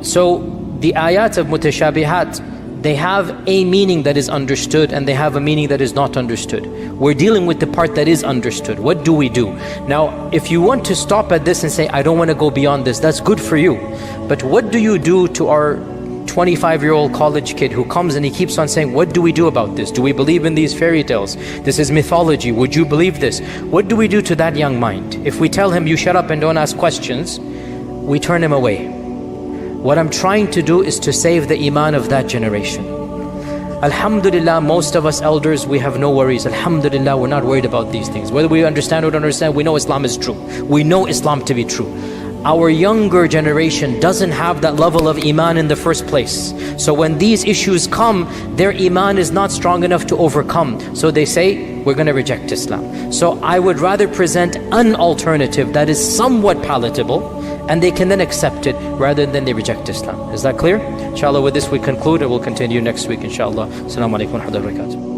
So the ayat of mutashabihat, they have a meaning that is understood and they have a meaning that is not understood. We're dealing with the part that is understood. What do we do? Now, if you want to stop at this and say, I don't want to go beyond this, that's good for you. But what do you do to our 25-year-old college kid who comes and he keeps on saying, what do we do about this? Do we believe in these fairy tales? This is mythology. Would you believe this? What do we do to that young mind? If we tell him, you shut up and don't ask questions, we turn him away. What I'm trying to do is to save the iman of that generation. Alhamdulillah, most of us elders, we have no worries. Alhamdulillah, we're not worried about these things. Whether we understand or don't understand, we know Islam is true. We know Islam to be true. Our younger generation doesn't have that level of iman in the first place. So when these issues come, their iman is not strong enough to overcome. So they say, we're going to reject Islam. So I would rather present an alternative that is somewhat palatable, and they can then accept it rather than they reject Islam. Is that clear? Inshallah, with this we conclude, and we'll continue next week, inshallah. Assalamu alaikum wa rahmatullahi wa barakatuh.